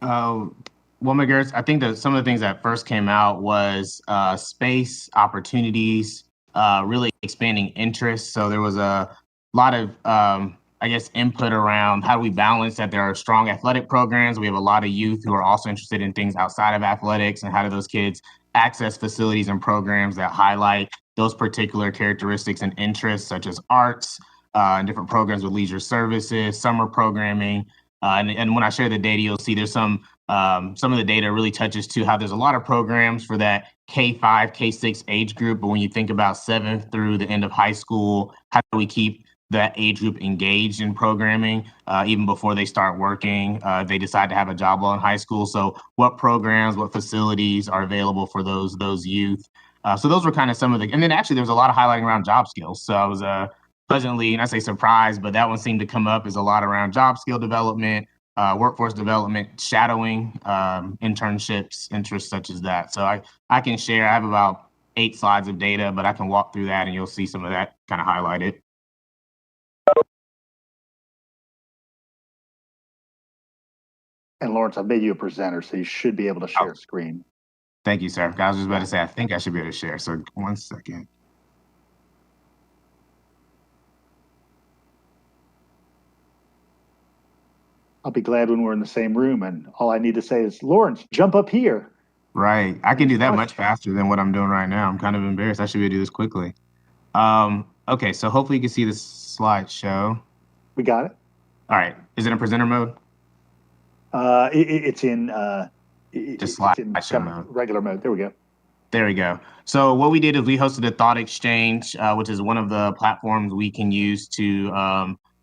Well, McGirth, I think that some of the things that first came out was space opportunities, really expanding interests. So there was a lot of, I guess, input around how do we balance that there are strong athletic programs. We have a lot of youth who are also interested in things outside of athletics, and how do those kids access facilities and programs that highlight those particular characteristics and interests, such as arts and different programs with leisure services, summer programming. And when I share the data, you'll see there's some of the data really touches to how there's a lot of programs for that K-5, K-6 age group. But when you think about 7th through the end of high school, how do we keep that age group engaged in programming even before they start working? They decide to have a job while in high school. So what programs, what facilities are available for those youth? So those were kind of some of the, and then actually there was a lot of highlighting around job skills. So I was pleasantly, and I say surprised, but that one seemed to come up as a lot around job skill development, workforce development, shadowing, internships, interests such as that. So I can share, I have about 8 slides of data, but I can walk through that and you'll see some of that kind of highlighted. And Lawrence, I've made you a presenter, so you should be able to share screen. Thank you, sir. I was just about to say, I think I should be able to share. So 1 second. I'll be glad when we're in the same room and all I need to say is, Lawrence, jump up here. Right. I can do that much faster than what I'm doing right now. I'm kind of embarrassed. I should be able to do this quickly. Okay, so hopefully you can see the slideshow. We got it. All right. Is it in presenter mode? It's in Just slideshow mode. Regular mode. There we go. There we go. So what we did is we hosted a thought exchange, which is one of the platforms we can use to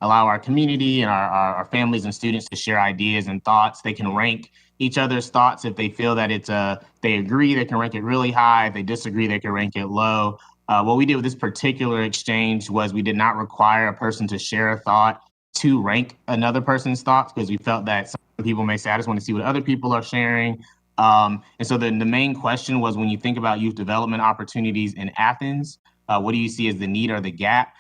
allow our community and our families and students to share ideas and thoughts. They can rank each other's thoughts if they feel that they agree, they can rank it really high. If they disagree, they can rank it low. What we did with this particular exchange was we did not require a person to share a thought to rank another person's thoughts, because we felt that some people may say, I just want to see what other people are sharing. And so the main question was, when you think about youth development opportunities in Athens, what do you see as the need or the gap?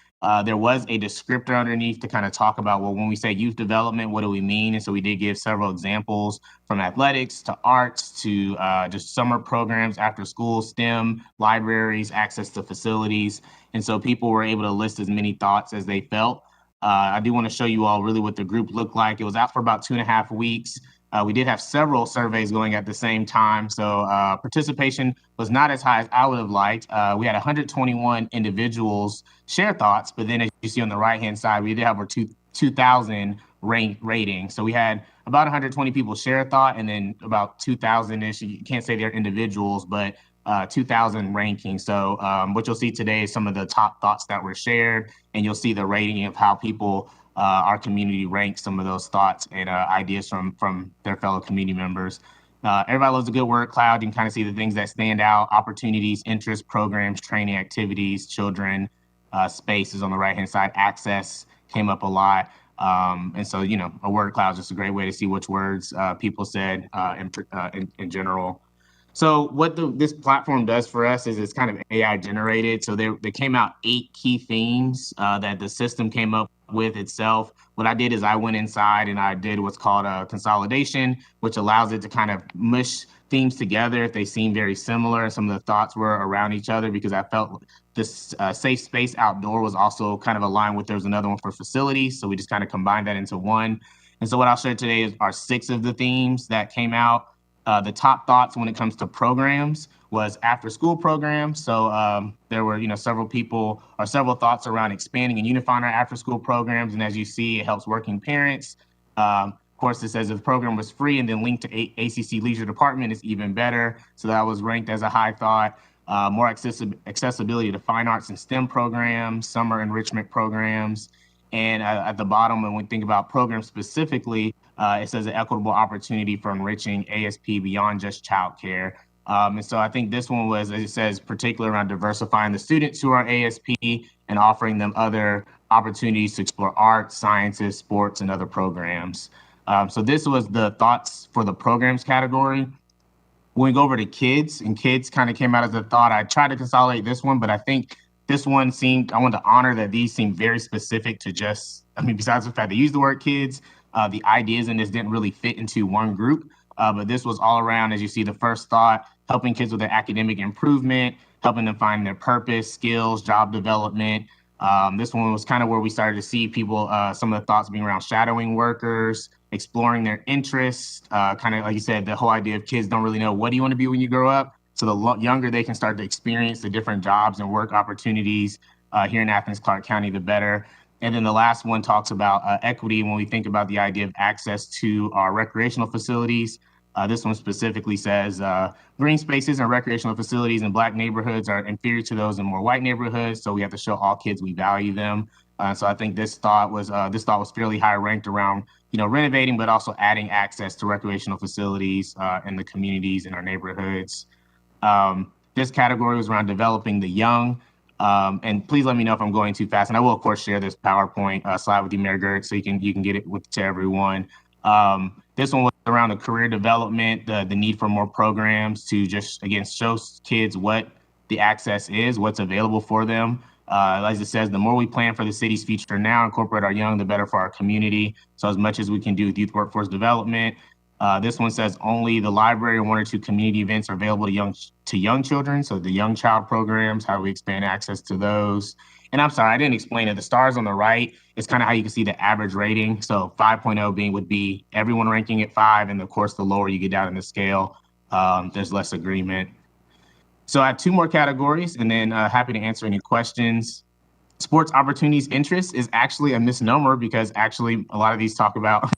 There was a descriptor underneath to kind of talk about, well, when we say youth development, what do we mean? And so we did give several examples, from athletics to arts to just summer programs, after school, STEM, libraries, access to facilities. And so people were able to list as many thoughts as they felt. I do want to show you all really what the group looked like. It was out for about 2.5 weeks. We did have several surveys going at the same time, so participation was not as high as I would have liked. We had 121 individuals share thoughts, but then as you see on the right-hand side, we did have our 2,000 rating. So we had about 120 people share a thought, and then about 2,000-ish, you can't say they're individuals, but 2,000 rankings. So what you'll see today is some of the top thoughts that were shared, and you'll see the rating of how people our community ranks some of those thoughts and ideas from their fellow community members. Everybody loves a good word cloud. You can kind of see the things that stand out: opportunities, interests, programs, training activities, children, spaces on the right-hand side. Access came up a lot. And so, a word cloud is just a great way to see which words people said in general. So what this platform does for us is it's kind of AI generated. So they came out 8 key themes that the system came up with itself. What I did is I went inside and I did what's called a consolidation, which allows it to kind of mush themes together if they seem very similar and some of the thoughts were around each other, because I felt this safe space outdoor was also kind of aligned with, there's another one for facilities. So we just kind of combined that into one. And so what I'll share today are 6 of the themes that came out. The top thoughts when it comes to programs was after school programs. So there were, several thoughts around expanding and unifying our after school programs. And as you see, it helps working parents. Of course, it says if the program was free and then linked to ACC Leisure Department, it's even better. So that was ranked as a high thought. More accessibility to fine arts and STEM programs, summer enrichment programs. And at the bottom, when we think about programs specifically, it says an equitable opportunity for enriching ASP beyond just childcare. And so I think this one was, as it says, particularly around diversifying the students who are ASP and offering them other opportunities to explore arts, sciences, sports, and other programs. So this was the thoughts for the programs category. When we go over to kids, and kids kind of came out as a thought, I tried to consolidate this one, but I think this one I wanted to honor that these seem very specific to besides the fact they use the word kids, the ideas in this didn't really fit into one group. But this was all around, as you see, the first thought, helping kids with their academic improvement, helping them find their purpose, skills, job development. This one was kind of where we started to see people, some of the thoughts being around shadowing workers, exploring their interests, kind of like you said, the whole idea of kids don't really know what do you want to be when you grow up. So the younger they can start to experience the different jobs and work opportunities here in Athens-Clarke County, the better. And then the last one talks about equity when we think about the idea of access to our recreational facilities. This one specifically says green spaces and recreational facilities in Black neighborhoods are inferior to those in more white neighborhoods. So we have to show all kids we value them. So I think this thought was fairly high ranked around renovating, but also adding access to recreational facilities in the communities in our neighborhoods. This category was around developing the young. And please let me know if I'm going too fast. And I will, of course, share this PowerPoint slide with you, Mayor Gert, so you can get it to everyone. This one was around the career development, the need for more programs to just, again, show kids what the access is, what's available for them. As it says, the more we plan for the city's future now, incorporate our young, the better for our community. So as much as we can do with youth workforce development, This one says only the library and 1 or 2 community events are available to young children. So the young child programs, how do we expand access to those? And I'm sorry, I didn't explain it. The stars on the right is kind of how you can see the average rating. So 5.0 would be everyone ranking at 5. And of course, the lower you get down in the scale, there's less agreement. So I have 2 more categories, and then happy to answer any questions. Sports opportunities interest is actually a misnomer because actually a lot of these talk about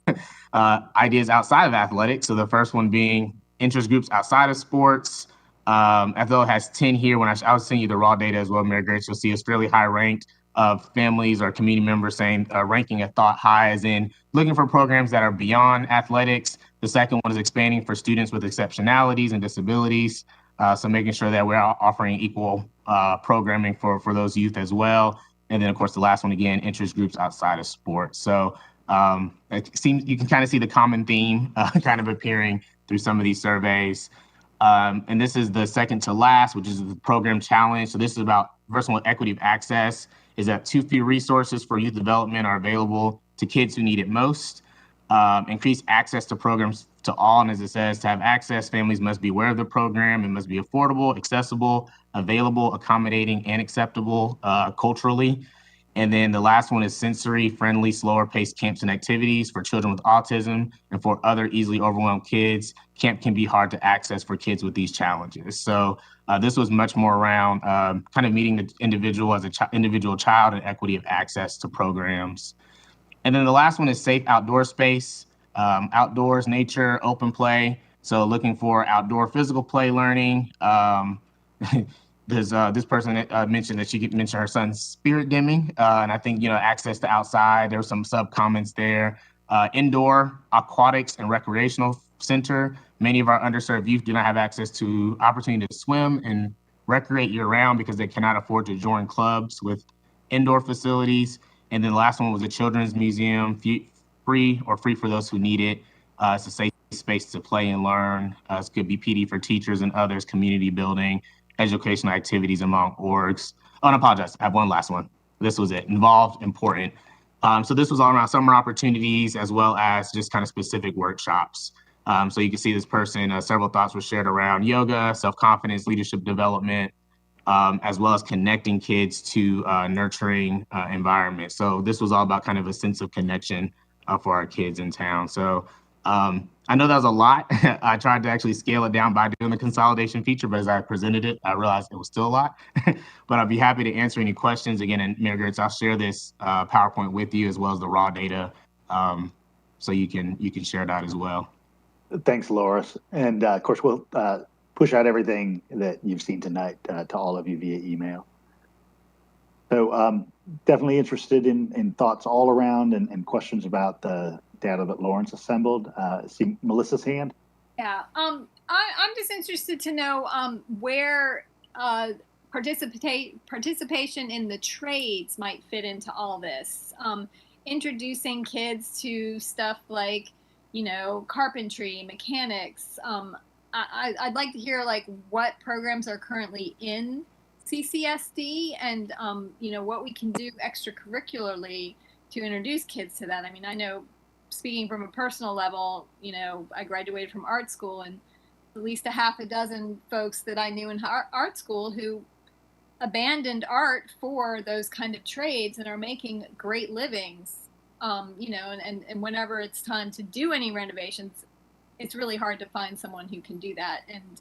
ideas outside of athletics. So the first one being interest groups outside of sports. Although it has 10 here, when I was sending you the raw data as well, Mary Grace, you'll see it's fairly high ranked of families or community members saying ranking a thought high as in looking for programs that are beyond athletics. The second one is expanding for students with exceptionalities and disabilities. So making sure that we're offering equal programming for those youth as well. And then, of course, the last one, again, interest groups outside of sports. So it seems you can kind of see the common theme kind of appearing through some of these surveys. And this is the second to last, which is the program challenge. So this is about versatile equity of access, is that too few resources for youth development are available to kids who need it most. Increase access to programs to all. And as it says, to have access, families must be aware of the program. It must be affordable, accessible, available, accommodating, and acceptable culturally. And then the last one is sensory friendly, slower paced camps and activities for children with autism and for other easily overwhelmed kids. Camp can be hard to access for kids with these challenges. So this was much more around kind of meeting the individual as an individual child and equity of access to programs. And then the last one is safe outdoor space, outdoors, nature, open play. So looking for outdoor physical play learning. There's this person mentioned that she could mention her son's spirit dimming. And I think, access to outside, there were some sub comments there. Indoor aquatics and recreational center. Many of our underserved youth do not have access to opportunity to swim and recreate year round because they cannot afford to join clubs with indoor facilities. And then the last one was a children's museum, free for those who need it. It's a safe space to play and learn. It could be PD for teachers and others, community building, educational activities among orgs. Oh, and I apologize. I have one last one. This was it. Involved, important. So this was all around summer opportunities as well as just kind of specific workshops. So you can see this person, several thoughts were shared around yoga, self-confidence, leadership development, as well as connecting kids to nurturing environment. So this was all about kind of a sense of connection for our kids in town. So I know that was a lot. I tried to actually scale it down by doing the consolidation feature, but as I presented it, I realized it was still a lot. But I'd be happy to answer any questions. Again, and Mary Grace, I'll share this PowerPoint with you as well as the raw data, so you can share that as well. Thanks, Loris. And of course, we'll push out everything that you've seen tonight to all of you via email. So definitely interested in thoughts all around and questions about the data that Lawrence assembled. See Melissa's hand. Yeah, I'm just interested to know where participation in the trades might fit into all this. Introducing kids to stuff like, carpentry, mechanics. I'd like to hear what programs are currently in CCSD and what we can do extracurricularly to introduce kids to that. I mean, I know, speaking from a personal level, I graduated from art school, and at least a half a dozen folks that I knew in art school who abandoned art for those kind of trades and are making great livings. And whenever it's time to do any renovations, it's really hard to find someone who can do that. And,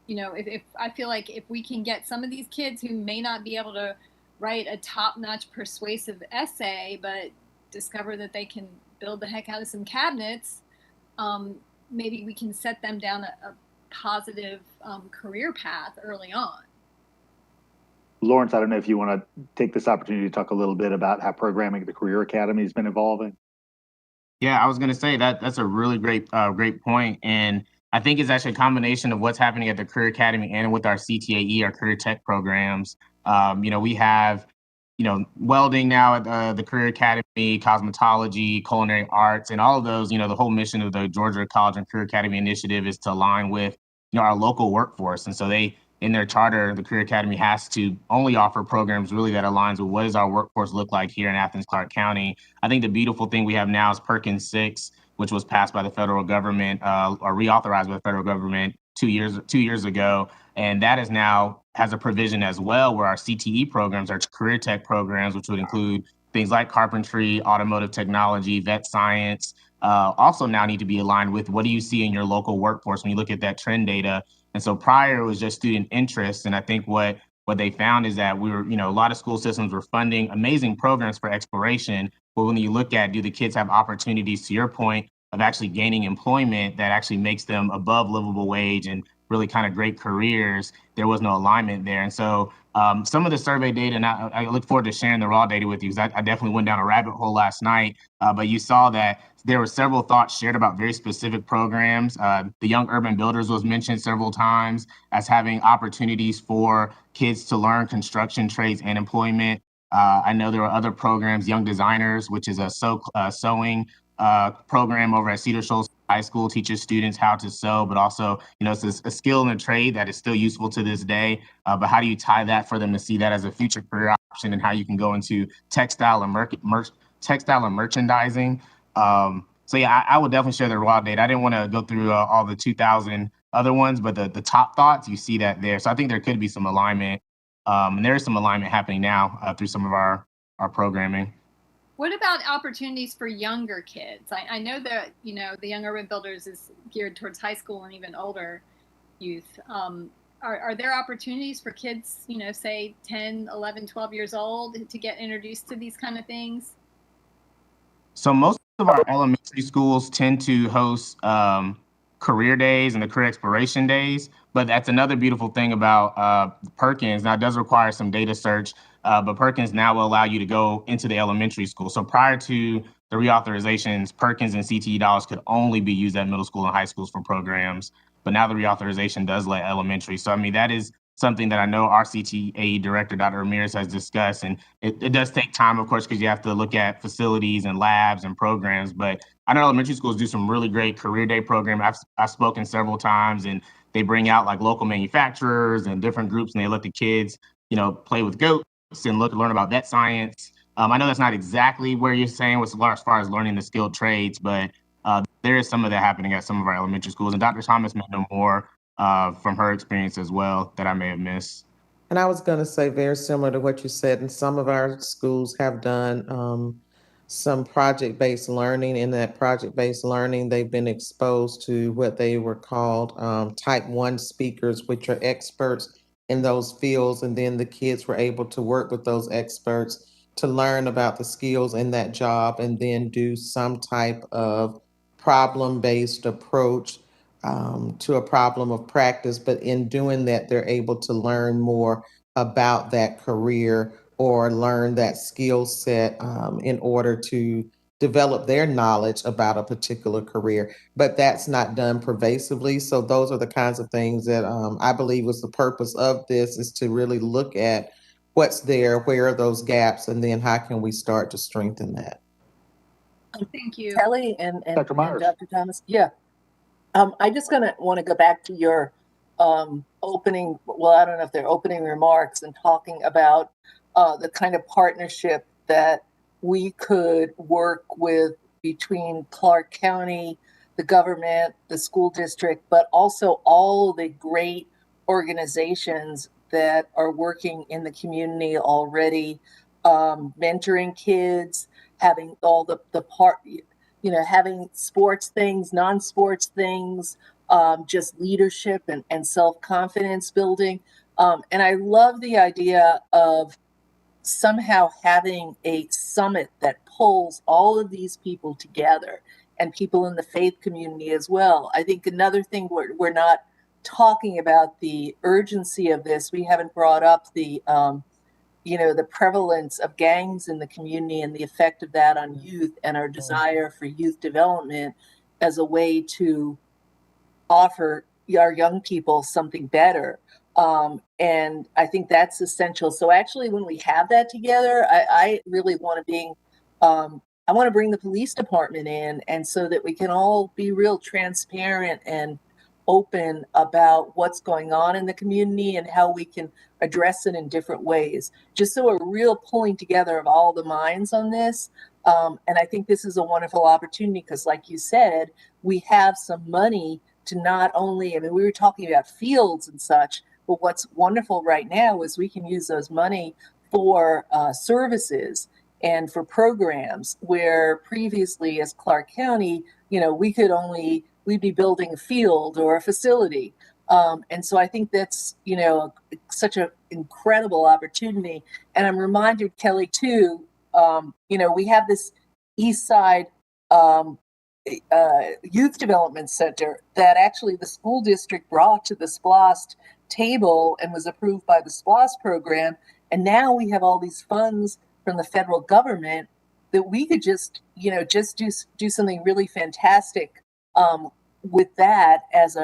if I feel like if we can get some of these kids who may not be able to write a top-notch persuasive essay, but discover that they can build the heck out of some cabinets, maybe we can set them down a positive career path early on. Lawrence, I don't know if you want to take this opportunity to talk a little bit about how programming at the Career Academy has been evolving. Yeah, I was going to say that's a really great point. And I think it's actually a combination of what's happening at the Career Academy and with our CTAE, our career tech programs. We have, welding now at the Career Academy, cosmetology, culinary arts, and all of those, the whole mission of the Georgia College and Career Academy initiative is to align with, our local workforce. And so in their charter, the Career Academy has to only offer programs really that aligns with what does our workforce look like here in Athens-Clarke County. I think the beautiful thing we have now is Perkins 6, which was passed by the federal government or reauthorized by the federal government 2 years ago. And that is now has a provision as well where our CTE programs, our career tech programs, which would include things like carpentry, automotive technology, vet science, also now need to be aligned with what do you see in your local workforce when you look at that trend data. And so prior it was just student interest. And I think what they found is that we were, a lot of school systems were funding amazing programs for exploration. But when you look at, do the kids have opportunities, to your point, of actually gaining employment that actually makes them above livable wage and really kind of great careers, there was no alignment there. And so some of the survey data, and I look forward to sharing the raw data with you because I definitely went down a rabbit hole last night, but you saw that there were several thoughts shared about very specific programs. The Young Urban Builders was mentioned several times as having opportunities for kids to learn construction trades and employment. I know there were other programs, Young Designers, which is a sewing program over at Cedar Shoals High School, teaches students how to sew, but also, it's a skill and a trade that is still useful to this day. But how do you tie that for them to see that as a future career option, and how you can go into textile and merchandising? So yeah, I would definitely share the raw data. I didn't want to go through all the 2,000 other ones, but the top thoughts, you see that there. So I think there could be some alignment, and there is some alignment happening now through some of our programming. What about opportunities for younger kids? I know that, the Young Urban Builders is geared towards high school and even older youth. Are there opportunities for kids, say 10, 11, 12 years old to get introduced to these kind of things? So most of our elementary schools tend to host career days and the career exploration days, but that's another beautiful thing about Perkins. Now, it does require some data search, but Perkins now will allow you to go into the elementary school. So prior to the reauthorizations, Perkins and CTE dollars could only be used at middle school and high schools for programs, but now the reauthorization does let elementary. So, I mean, that is something that I know our CTE director, Dr. Ramirez, has discussed. And it does take time, of course, because you have to look at facilities and labs and programs. But I know elementary schools do some really great career day program. I've spoken several times, and they bring out like local manufacturers and different groups, and they let the kids, play with goats and learn about vet science. I know that's not exactly where you're saying as far as learning the skilled trades, but there is some of that happening at some of our elementary schools. And Dr. Thomas may know more from her experience as well that I may have missed. And I was going to say very similar to what you said, and some of our schools have done some project-based learning. In that project-based learning, they've been exposed to what they were called type 1 speakers, which are experts in those fields. And then the kids were able to work with those experts to learn about the skills in that job and then do some type of problem-based approach to a problem of practice. But in doing that, they're able to learn more about that career or learn that skill set in order to develop their knowledge about a particular career. But that's not done pervasively. So those are the kinds of things that I believe was the purpose of this, is to really look at what's there, where are those gaps, and then how can we start to strengthen that. Thank you. Kelly and Dr. Myers. Dr. Thomas. Yeah. I just want to go back to your opening, well, I don't know if they're opening remarks, and talking about the kind of partnership that we could work with between Clarke County, the government, the school district, but also all the great organizations that are working in the community already, mentoring kids, having all the having sports things, non-sports things, just leadership and self-confidence building. And I love the idea of somehow having a summit that pulls all of these people together, and people in the faith community as well. I think another thing we're not talking about the urgency of this. We haven't brought up the prevalence of gangs in the community and the effect of that on youth, and our desire for youth development as a way to offer our young people something better. And I think that's essential. So actually, when we have that together, I really want to bring the police department in, and so that we can all be real transparent and open about what's going on in the community and how we can address it in different ways. Just so a real pulling together of all the minds on this. And I think this is a wonderful opportunity because, like you said, we have some money to not only, I mean, we were talking about fields and such, but what's wonderful right now is we can use those money for services and for programs where previously as Clarke County, you know, we'd be building a field or a facility. And so I think that's, you know, such an incredible opportunity. And I'm reminded, Kelly, too, you know, we have this East Side Youth Development Center that actually the school district brought to the SPLOST table and was approved by the SPLOST program. And now we have all these funds from the federal government that we could just, you know, just do something really fantastic with that as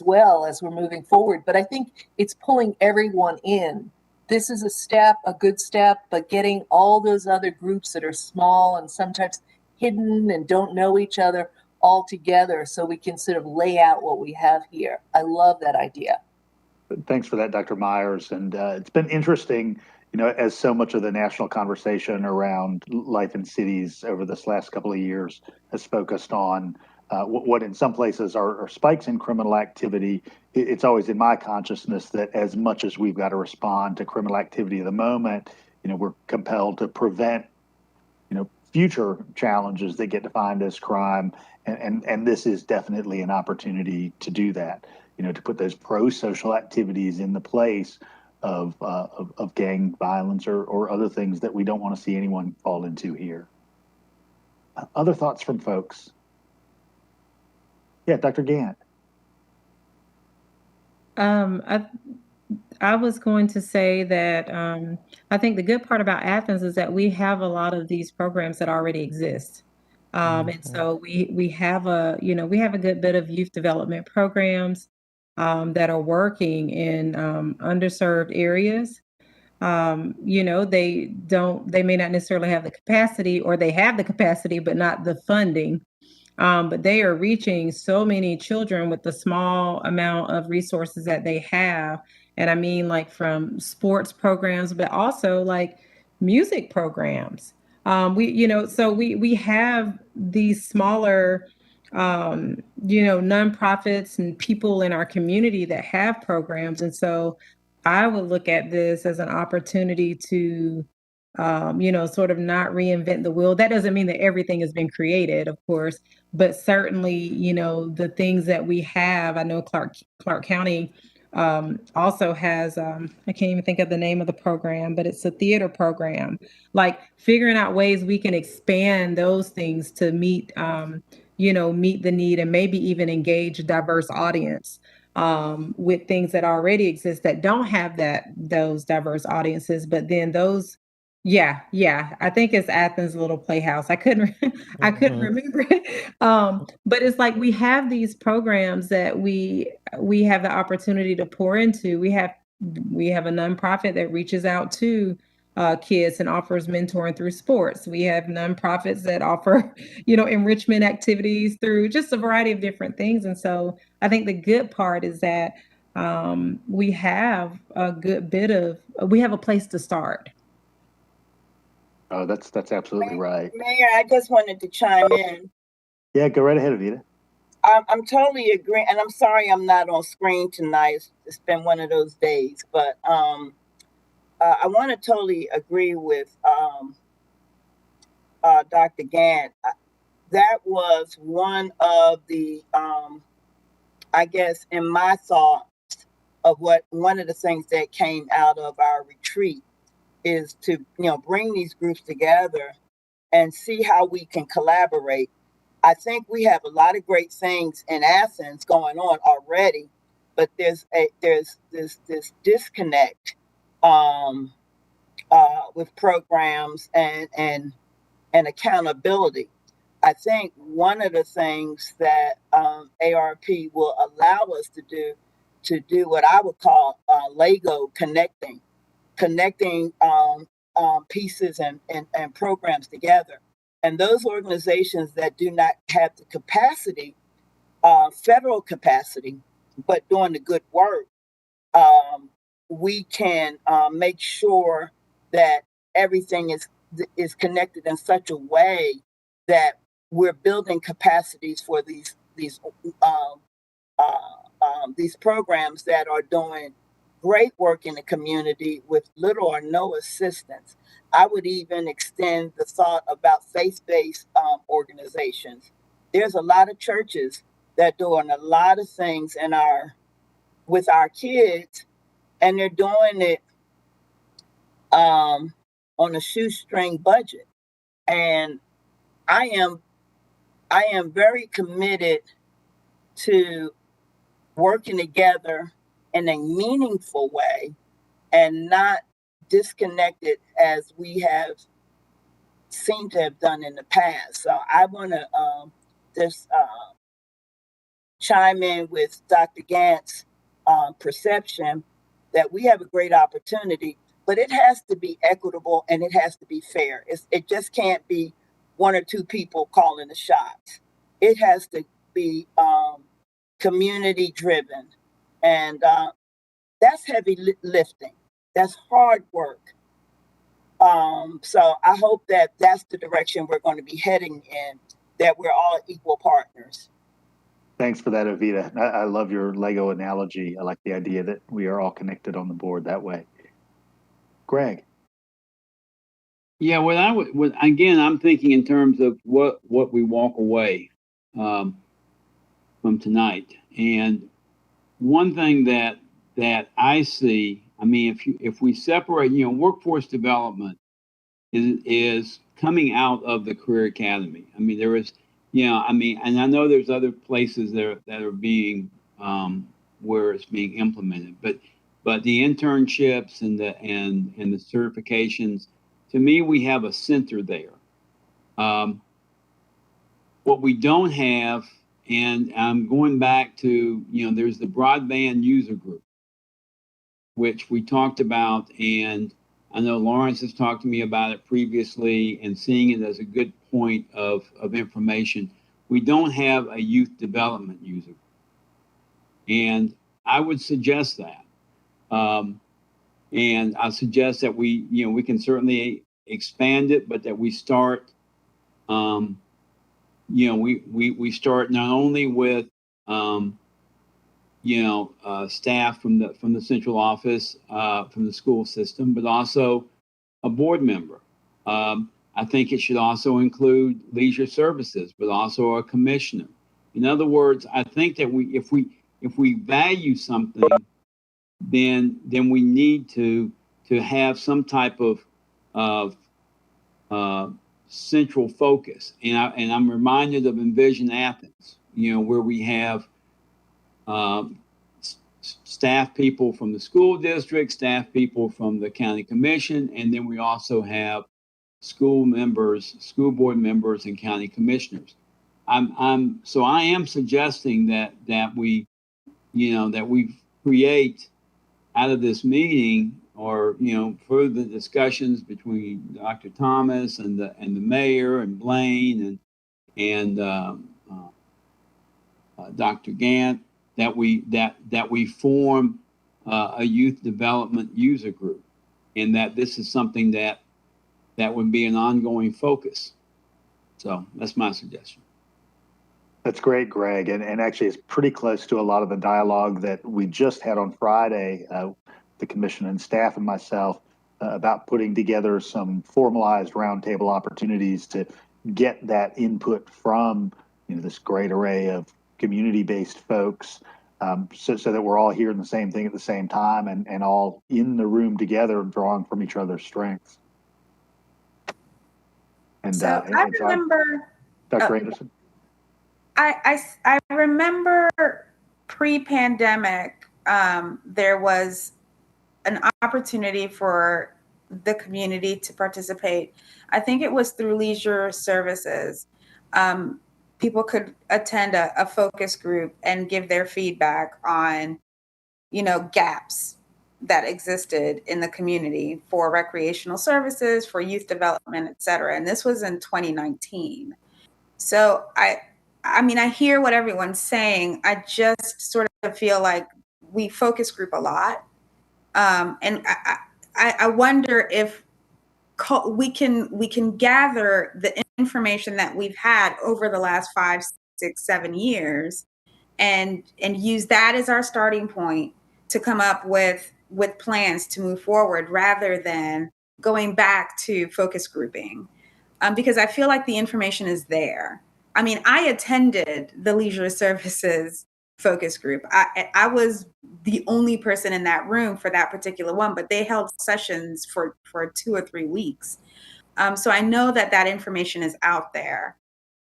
well as we're moving forward. But I think it's pulling everyone in. This is a step, a good step, but getting all those other groups that are small and sometimes hidden and don't know each other all together so we can sort of lay out what we have here. I love that idea. Thanks for that, Dr. Myers. And it's been interesting, you know, as so much of the national conversation around life in cities over this last couple of years has focused on what in some places are spikes in criminal activity. It's always in my consciousness that as much as we've got to respond to criminal activity at the moment, you know, we're compelled to prevent, you know, future challenges that get defined as crime. And this is definitely an opportunity to do that, you know, to put those pro-social activities in the place of gang violence or other things that we don't want to see anyone fall into here. Other thoughts from folks? Yeah, Dr. Gant. I was going to say that I think the good part about Athens is that we have a lot of these programs that already exist. And so we have a good bit of youth development programs that are working in underserved areas. You know, they may not necessarily have the capacity, or they have the capacity, but not the funding. But they are reaching so many children with the small amount of resources that they have. And I mean, like from sports programs, but also like music programs. We have these smaller, nonprofits and people in our community that have programs. And so I would look at this as an opportunity to sort of not reinvent the wheel. That doesn't mean that everything has been created, of course, but certainly, you know, the things that we have. I know Clarke County also has, I can't even think of the name of the program, but it's a theater program, like figuring out ways we can expand those things to meet the need and maybe even engage a diverse audience with things that already exist that don't have those diverse audiences, but then those. Yeah. I think it's Athens Little Playhouse. I couldn't remember it. But it's like we have these programs that we have the opportunity to pour into. We have a nonprofit that reaches out to kids and offers mentoring through sports. We have nonprofits that offer, enrichment activities through just a variety of different things. And so I think the good part is that we have a place to start. Oh, that's absolutely right. Mayor, I just wanted to chime in. Yeah, go right ahead, Avita. I'm totally agreeing, and I'm sorry I'm not on screen tonight. It's been one of those days, but I want to totally agree with Dr. Gant. That was one of the, I guess, in my thoughts of one of the things that came out of our retreat is to, bring these groups together and see how we can collaborate. I think we have a lot of great things in Athens going on already, but there's this disconnect with programs and accountability. I think one of the things that ARP will allow us to do what I would call Lego connecting pieces and programs together. And those organizations that do not have the capacity federal capacity, but doing the good work, we can make sure that everything is connected in such a way that we're building capacities for these programs that are doing great work in the community with little or no assistance. I would even extend the thought about faith-based organizations. There's a lot of churches that are doing a lot of things with our kids, and they're doing it on a shoestring budget. And I am very committed to working together in a meaningful way and not disconnected as we have seemed to have done in the past. So I want to just chime in with Dr. Gant's perception that we have a great opportunity, but it has to be equitable and it has to be fair. It just can't be one or two people calling the shots. It has to be community driven, and that's heavy lifting. That's hard work. So I hope that that's the direction we're going to be heading in, that we're all equal partners. Thanks for that, Avita. I love your Lego analogy. I like the idea that we are all connected on the board that way. Greg. Yeah, again, I'm thinking in terms of what we walk away from tonight. And one thing that I see, I mean, if we separate, workforce development is coming out of the Career Academy. I mean, there is, and I know there's other places that are being where it's being implemented, but the internships and the certifications, to me, we have a center there. What we don't have, and I'm going back to, there's the Broadband user group, which we talked about, and I know Lawrence has talked to me about it previously, and seeing it as a good point of information. We don't have a youth development user group, and I would suggest that. And I suggest that we can certainly expand it, but that we start, we start not only with, staff from the central office, from the school system, but also a board member. I think it should also include leisure services, but also a commissioner. In other words, I think that if we value something, then we need to have some type of central focus. And I'm reminded of Envision Athens, where we have staff people from the school district, staff people from the county commission, and then we also have school board members, and county commissioners. So I am suggesting that we create out of this meeting, or further discussions between Dr. Thomas and the mayor and Blaine and Dr. Gant, that we form a youth development user group, and that this is something that would be an ongoing focus. So that's my suggestion. That's great, Greg. And actually, it's pretty close to a lot of the dialogue that we just had on Friday, the commission and staff and myself, about putting together some formalized roundtable opportunities to get that input from this great array of community-based folks, so that we're all hearing the same thing at the same time, and all in the room together, drawing from each other's strengths. And so I remember, Dr. Anderson. I remember pre-pandemic, there was an opportunity for the community to participate. I think it was through leisure services. People could attend a focus group and give their feedback on, gaps that existed in the community for recreational services, for youth development, et cetera. And this was in 2019. So I I mean, I hear what everyone's saying. I just sort of feel like we focus group a lot. And I wonder if we can gather the information that we've had over the last 5, 6, 7 years and use that as our starting point to come up with plans to move forward rather than going back to focus grouping. Because I feel like the information is there. I mean, I attended the leisure services focus group. I was the only person in that room for that particular one, but they held sessions for 2 or 3 weeks. So I know that information is out there.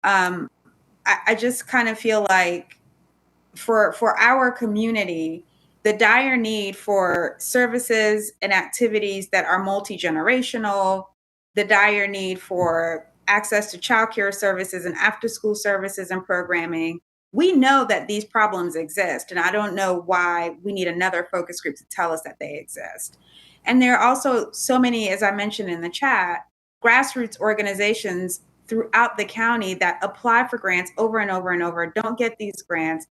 I just kind of feel like for our community, the dire need for services and activities that are multi-generational, the dire need for access to childcare services and after-school services and programming. We know that these problems exist, and I don't know why we need another focus group to tell us that they exist. And there are also so many, as I mentioned in the chat, grassroots organizations throughout the county that apply for grants over and over and over, don't get these grants,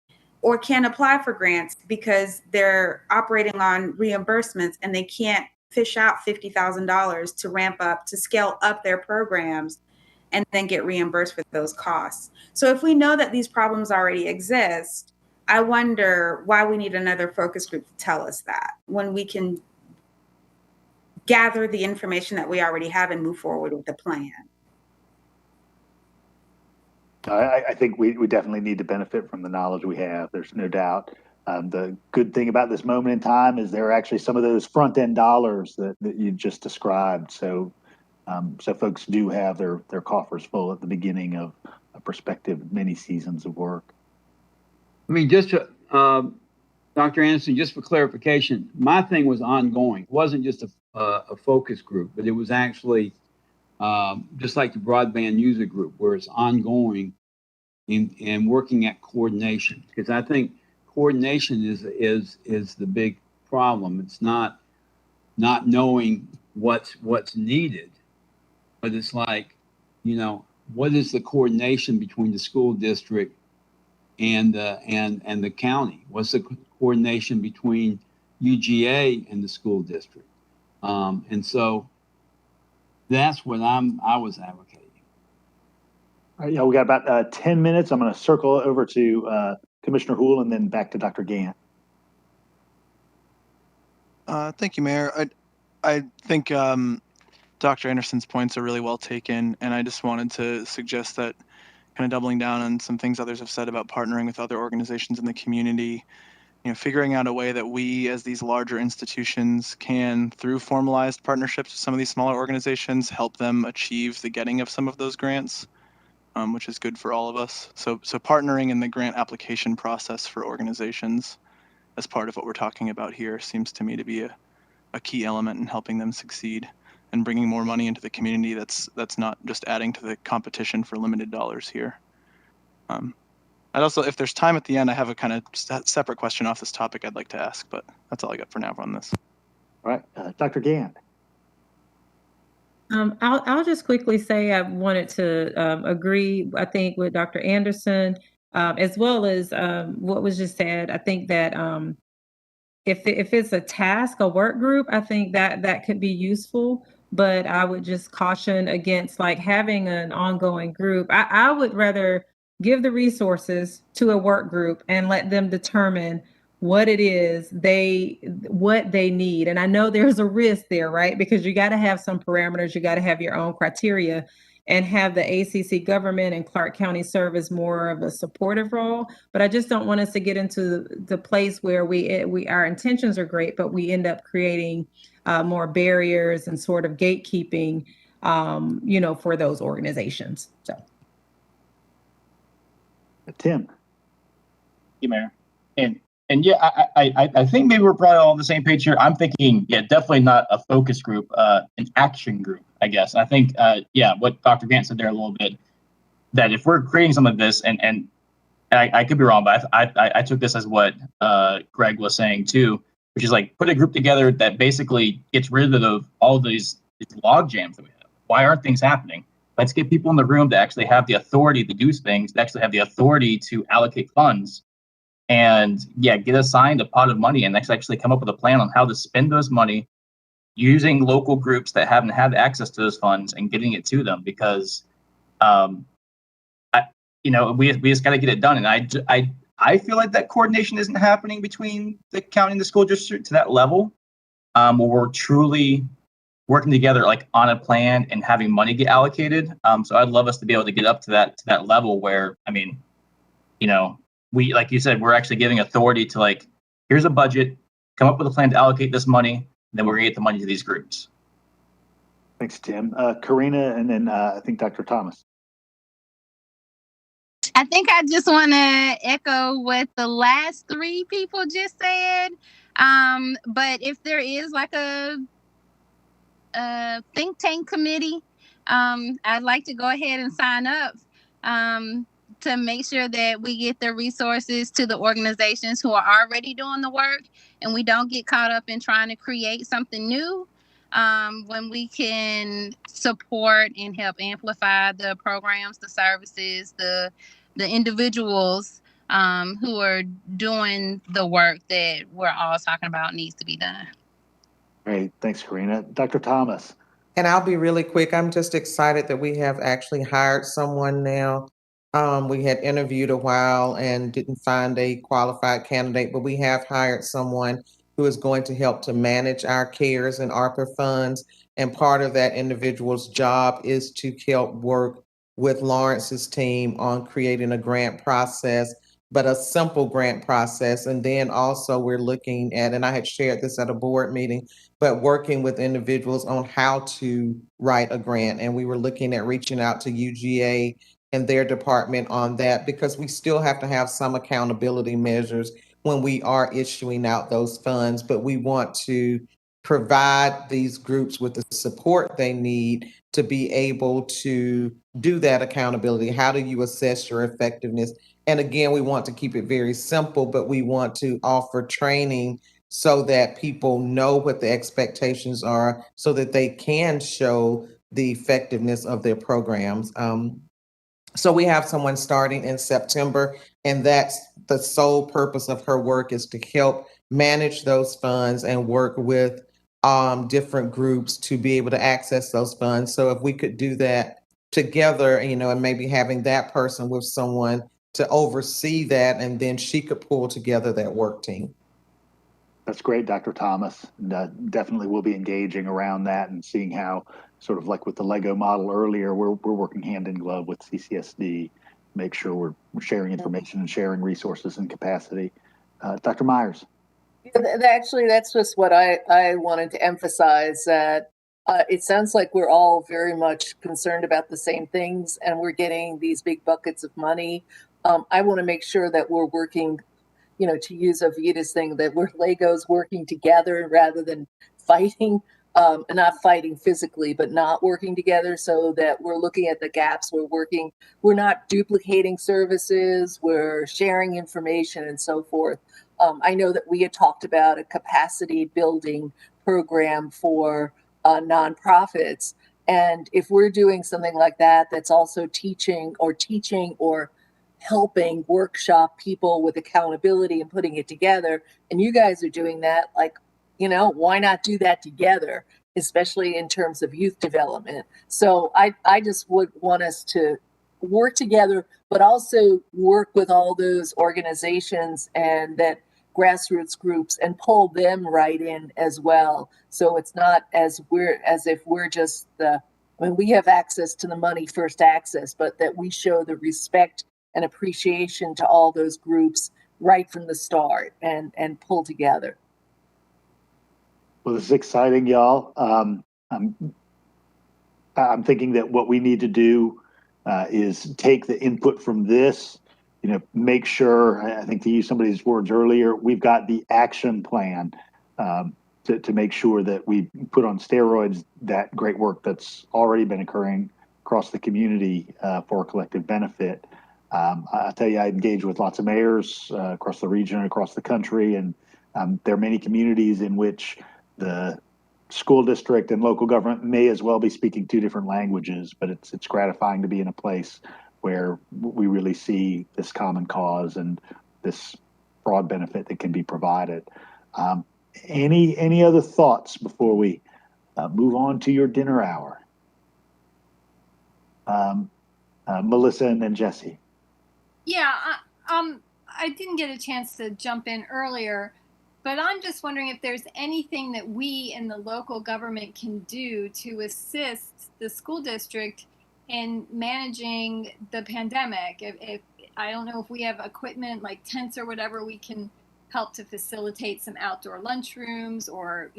or can't apply for grants because they're operating on reimbursements and they can't fish out $50,000 to ramp up, to scale up their programs and then get reimbursed for those costs. So if we know that these problems already exist, I wonder why we need another focus group to tell us that when we can gather the information that we already have and move forward with the plan. I think we definitely need to benefit from the knowledge we have. There's no doubt. The good thing about this moment in time is there are actually some of those front end dollars that you just described. So folks do have their coffers full at the beginning of a prospective many seasons of work. I mean, just to, Dr. Anderson, just for clarification, my thing was ongoing. It wasn't just a focus group, but it was actually just like the broadband user group, where it's ongoing in working at coordination. Because I think coordination is the big problem. It's not knowing what's needed, but it's like, what is the coordination between the school district and the county? What's the coordination between UGA and the school district? And so that's what I was advocating. All right, yeah, we got about 10 minutes. I'm going to circle over to Commissioner Houle and then back to Dr. Gant. Thank you, Mayor. I think Dr. Anderson's points are really well taken, and I just wanted to suggest that kind of doubling down on some things others have said about partnering with other organizations in the community, figuring out a way that we as these larger institutions can, through formalized partnerships with some of these smaller organizations, help them achieve the getting of some of those grants, which is good for all of us. So partnering in the grant application process for organizations as part of what we're talking about here seems to me to be a key element in helping them succeed and bringing more money into the community that's not just adding to the competition for limited dollars here. I'd also, if there's time at the end, I have a kind of separate question off this topic I'd like to ask, but that's all I got for now on this. All right, Dr. Gant. I'll just quickly say I wanted to agree, I think, with Dr. Anderson, as well as what was just said. I think that if it's a task, a work group, I think that could be useful. But I would just caution against like having an ongoing group. I would rather give the resources to a work group and let them determine what it is what they need. And I know there's a risk there, right? Because you got to have some parameters, you got to have your own criteria, and have the ACC government and Clarke County serve as more of a supportive role. But I just don't want us to get into the place where our intentions are great, but we end up creating more barriers and sort of gatekeeping, for those organizations. So, Tim. Thank you, Mayor. And yeah, I think maybe we're probably all on the same page here. I'm thinking, definitely not a focus group, an action group, I guess. I think, what Dr. Gant said there a little bit, that if we're creating some of this, and I could be wrong, but I took this as what Greg was saying too, which is like put a group together that basically gets rid of all these log jams that we have. Why aren't things happening? Let's get people in the room that actually have the authority to do things, that actually have the authority to allocate funds, and get assigned a pot of money and actually come up with a plan on how to spend those money using local groups that haven't had access to those funds and getting it to them, because we just got to get it done. And I feel like that coordination isn't happening between the county and the school district to that level, where we're truly working together like on a plan and having money get allocated. So I'd love us to be able to get up to that level where, we, like you said, we're actually giving authority to, like, here's a budget, come up with a plan to allocate this money, then we're gonna get the money to these groups. Thanks, Tim. Karina, and then I think Dr. Thomas. I think I just want to echo what the last three people just said. But if there is like a think tank committee, I'd like to go ahead and sign up to make sure that we get the resources to the organizations who are already doing the work, and we don't get caught up in trying to create something new. When we can support and help amplify the programs, the services, the individuals who are doing the work that we're all talking about needs to be done. Great. Thanks, Karina. Dr. Thomas. And I'll be really quick. I'm just excited that we have actually hired someone now. We had interviewed a while and didn't find a qualified candidate, but we have hired someone who is going to help to manage our CARES and ARPA funds. And part of that individual's job is to help work with Lawrence's team on creating a grant process, but a simple grant process. And then also we're looking at, and I had shared this at a board meeting, but working with individuals on how to write a grant. And we were looking at reaching out to UGA and their department on that, because we still have to have some accountability measures when we are issuing out those funds, but we want to provide these groups with the support they need to be able to do that accountability. How do you assess your effectiveness? And again, we want to keep it very simple, but we want to offer training so that people know what the expectations are, so that they can show the effectiveness of their programs. So we have someone starting in September, and that's the sole purpose of her work, is to help manage those funds and work with different groups to be able to access those funds. So if we could do that together, and maybe having that person with someone to oversee that, and then she could pull together that work team. That's great, Dr. Thomas. Definitely we'll be engaging around that and seeing how, sort of like with the Lego model earlier, we're working hand in glove with CCSD, make sure we're sharing information and sharing resources and capacity. Dr. Myers. Actually, that's just what I wanted to emphasize, that it sounds like we're all very much concerned about the same things, and we're getting these big buckets of money. I want to make sure that we're working, to use Avita's thing, that we're Legos working together rather than fighting, not fighting physically, but not working together, so that we're looking at the gaps. We're not duplicating services, we're sharing information and so forth. I know that we had talked about a capacity building program for nonprofits. And if we're doing something like that, that's also teaching or helping workshop people with accountability and putting it together, and you guys are doing that, why not do that together, especially in terms of youth development? So I just would want us to work together, but also work with all those organizations and that grassroots groups and pull them right in as well. So it's not as if we're just we have access to the money, first access, but that we show the respect and appreciation to all those groups right from the start and pull together. Well, this is exciting, y'all. I'm thinking that what we need to do is take the input from this, make sure, I think to use somebody's words earlier, we've got the action plan to make sure that we put on steroids that great work that's already been occurring across the community for collective benefit. I tell you, I engage with lots of mayors across the region and across the country, and there are many communities in which the school district and local government may as well be speaking two different languages, but it's gratifying to be in a place where we really see this common cause and this broad benefit that can be provided. Any other thoughts before we move on to your dinner hour? Melissa and then Jesse. Yeah, I didn't get a chance to jump in earlier, but I'm just wondering if there's anything that we in the local government can do to assist the school district in managing the pandemic. If I don't know if we have equipment like tents or whatever, we can help to facilitate some outdoor lunchrooms, or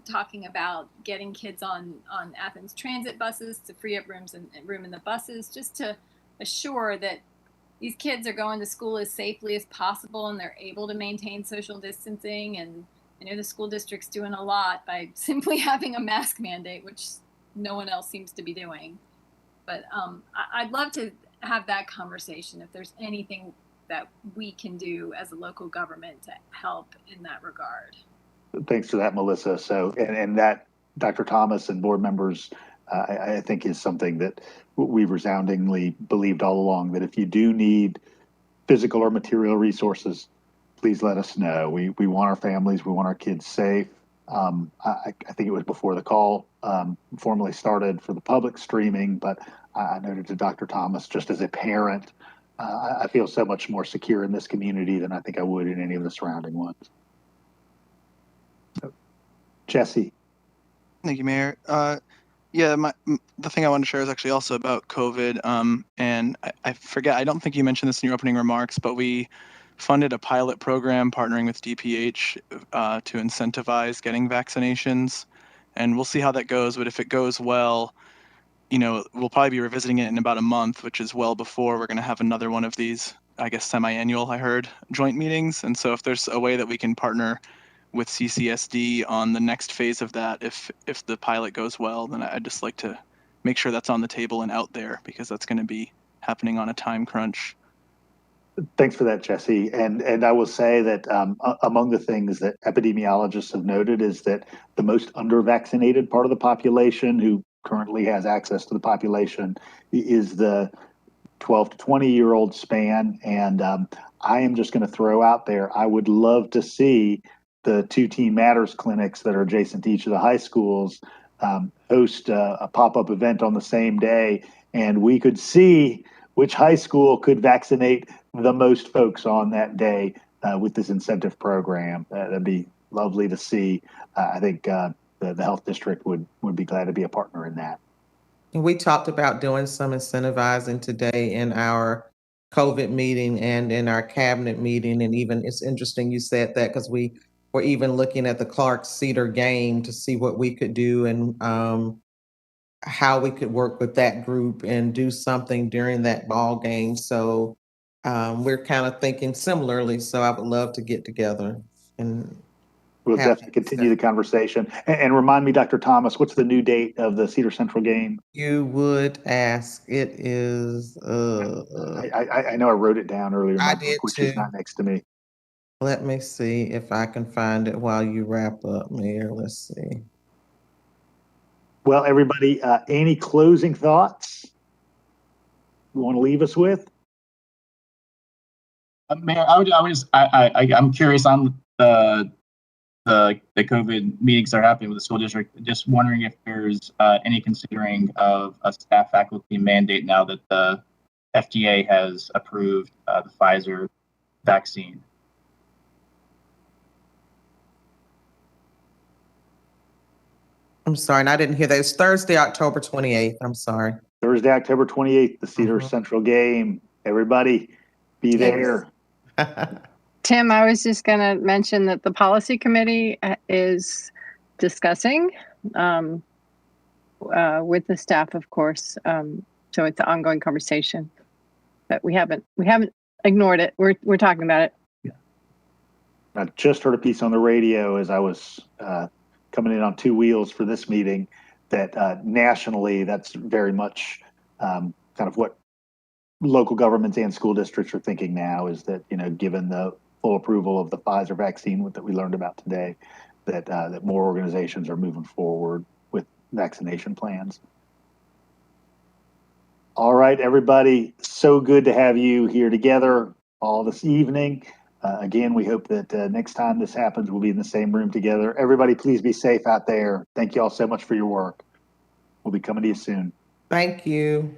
talking about getting kids on Athens transit buses to free up room in the buses, just to assure that these kids are going to school as safely as possible and they're able to maintain social distancing. And I know the school district's doing a lot by simply having a mask mandate, which no one else seems to be doing. But I'd love to have that conversation if there's anything that we can do as a local government to help in that regard. Thanks for that, Melissa. So, and that, Dr. Thomas and board members, I think is something that we've resoundingly believed all along, that if you do need physical or material resources, please let us know. We want our families, we want our kids safe. I think it was before the call formally started for the public streaming, but I noted to Dr. Thomas, just as a parent, I feel so much more secure in this community than I think I would in any of the surrounding ones. So, Jesse. Thank you, Mayor. Yeah, the thing I wanted to share is actually also about COVID. And I forget, I don't think you mentioned this in your opening remarks, but we funded a pilot program partnering with DPH to incentivize getting vaccinations. And we'll see how that goes. But if it goes well, we'll probably be revisiting it in about a month, which is well before we're going to have another one of these, I guess, semi-annual, I heard, joint meetings. And so if there's a way that we can partner with CCSD on the next phase of that, if the pilot goes well, then I'd just like to make sure that's on the table and out there, because that's going to be happening on a time crunch. Thanks for that, Jesse. And I will say that among the things that epidemiologists have noted is that the most under-vaccinated part of the population who currently has access to the population is the 12 to 20-year-old span. And I am just going to throw out there, I would love to see the 2 Teen Matters clinics that are adjacent to each of the high schools host a pop-up event on the same day, and we could see which high school could vaccinate the most folks on that day with this incentive program. That'd be lovely to see. I think the health district would be glad to be a partner in that. And we talked about doing some incentivizing today in our COVID meeting and in our cabinet meeting. And even it's interesting you said that, because we were even looking at the Clarke Cedar game to see what we could do and how we could work with that group and do something during that ball game. So we're kind of thinking similarly. So I would love to get together and we'll definitely continue the conversation. And remind me, Dr. Thomas, what's the new date of the Cedar Central game? You would ask. It is. I know I wrote it down earlier in my book, which is not next to me. Let me see if I can find it while you wrap up, Mayor. Let's see. Well, everybody, any closing thoughts you want to leave us with? Mayor, I'm curious on the COVID meetings that are happening with the school district. Just wondering if there's any considering of a staff faculty mandate now that the FDA has approved the Pfizer vaccine. I'm sorry, and I didn't hear that. It's Thursday, October 28th. I'm sorry. Thursday, October 28th, the Cedar Central game. Everybody be there. Tim, I was just going to mention that the policy committee is discussing with the staff, of course. So it's an ongoing conversation, but we haven't ignored it. We're talking about it. Yeah. I just heard a piece on the radio as I was coming in on 2 wheels for this meeting that nationally, that's very much kind of what local governments and school districts are thinking now, is that, given the full approval of the Pfizer vaccine that we learned about today, that more organizations are moving forward with vaccination plans. All right, everybody, so good to have you here together all this evening. Again, we hope that next time this happens, we'll be in the same room together. Everybody, please be safe out there. Thank you all so much for your work. We'll be coming to you soon. Thank you.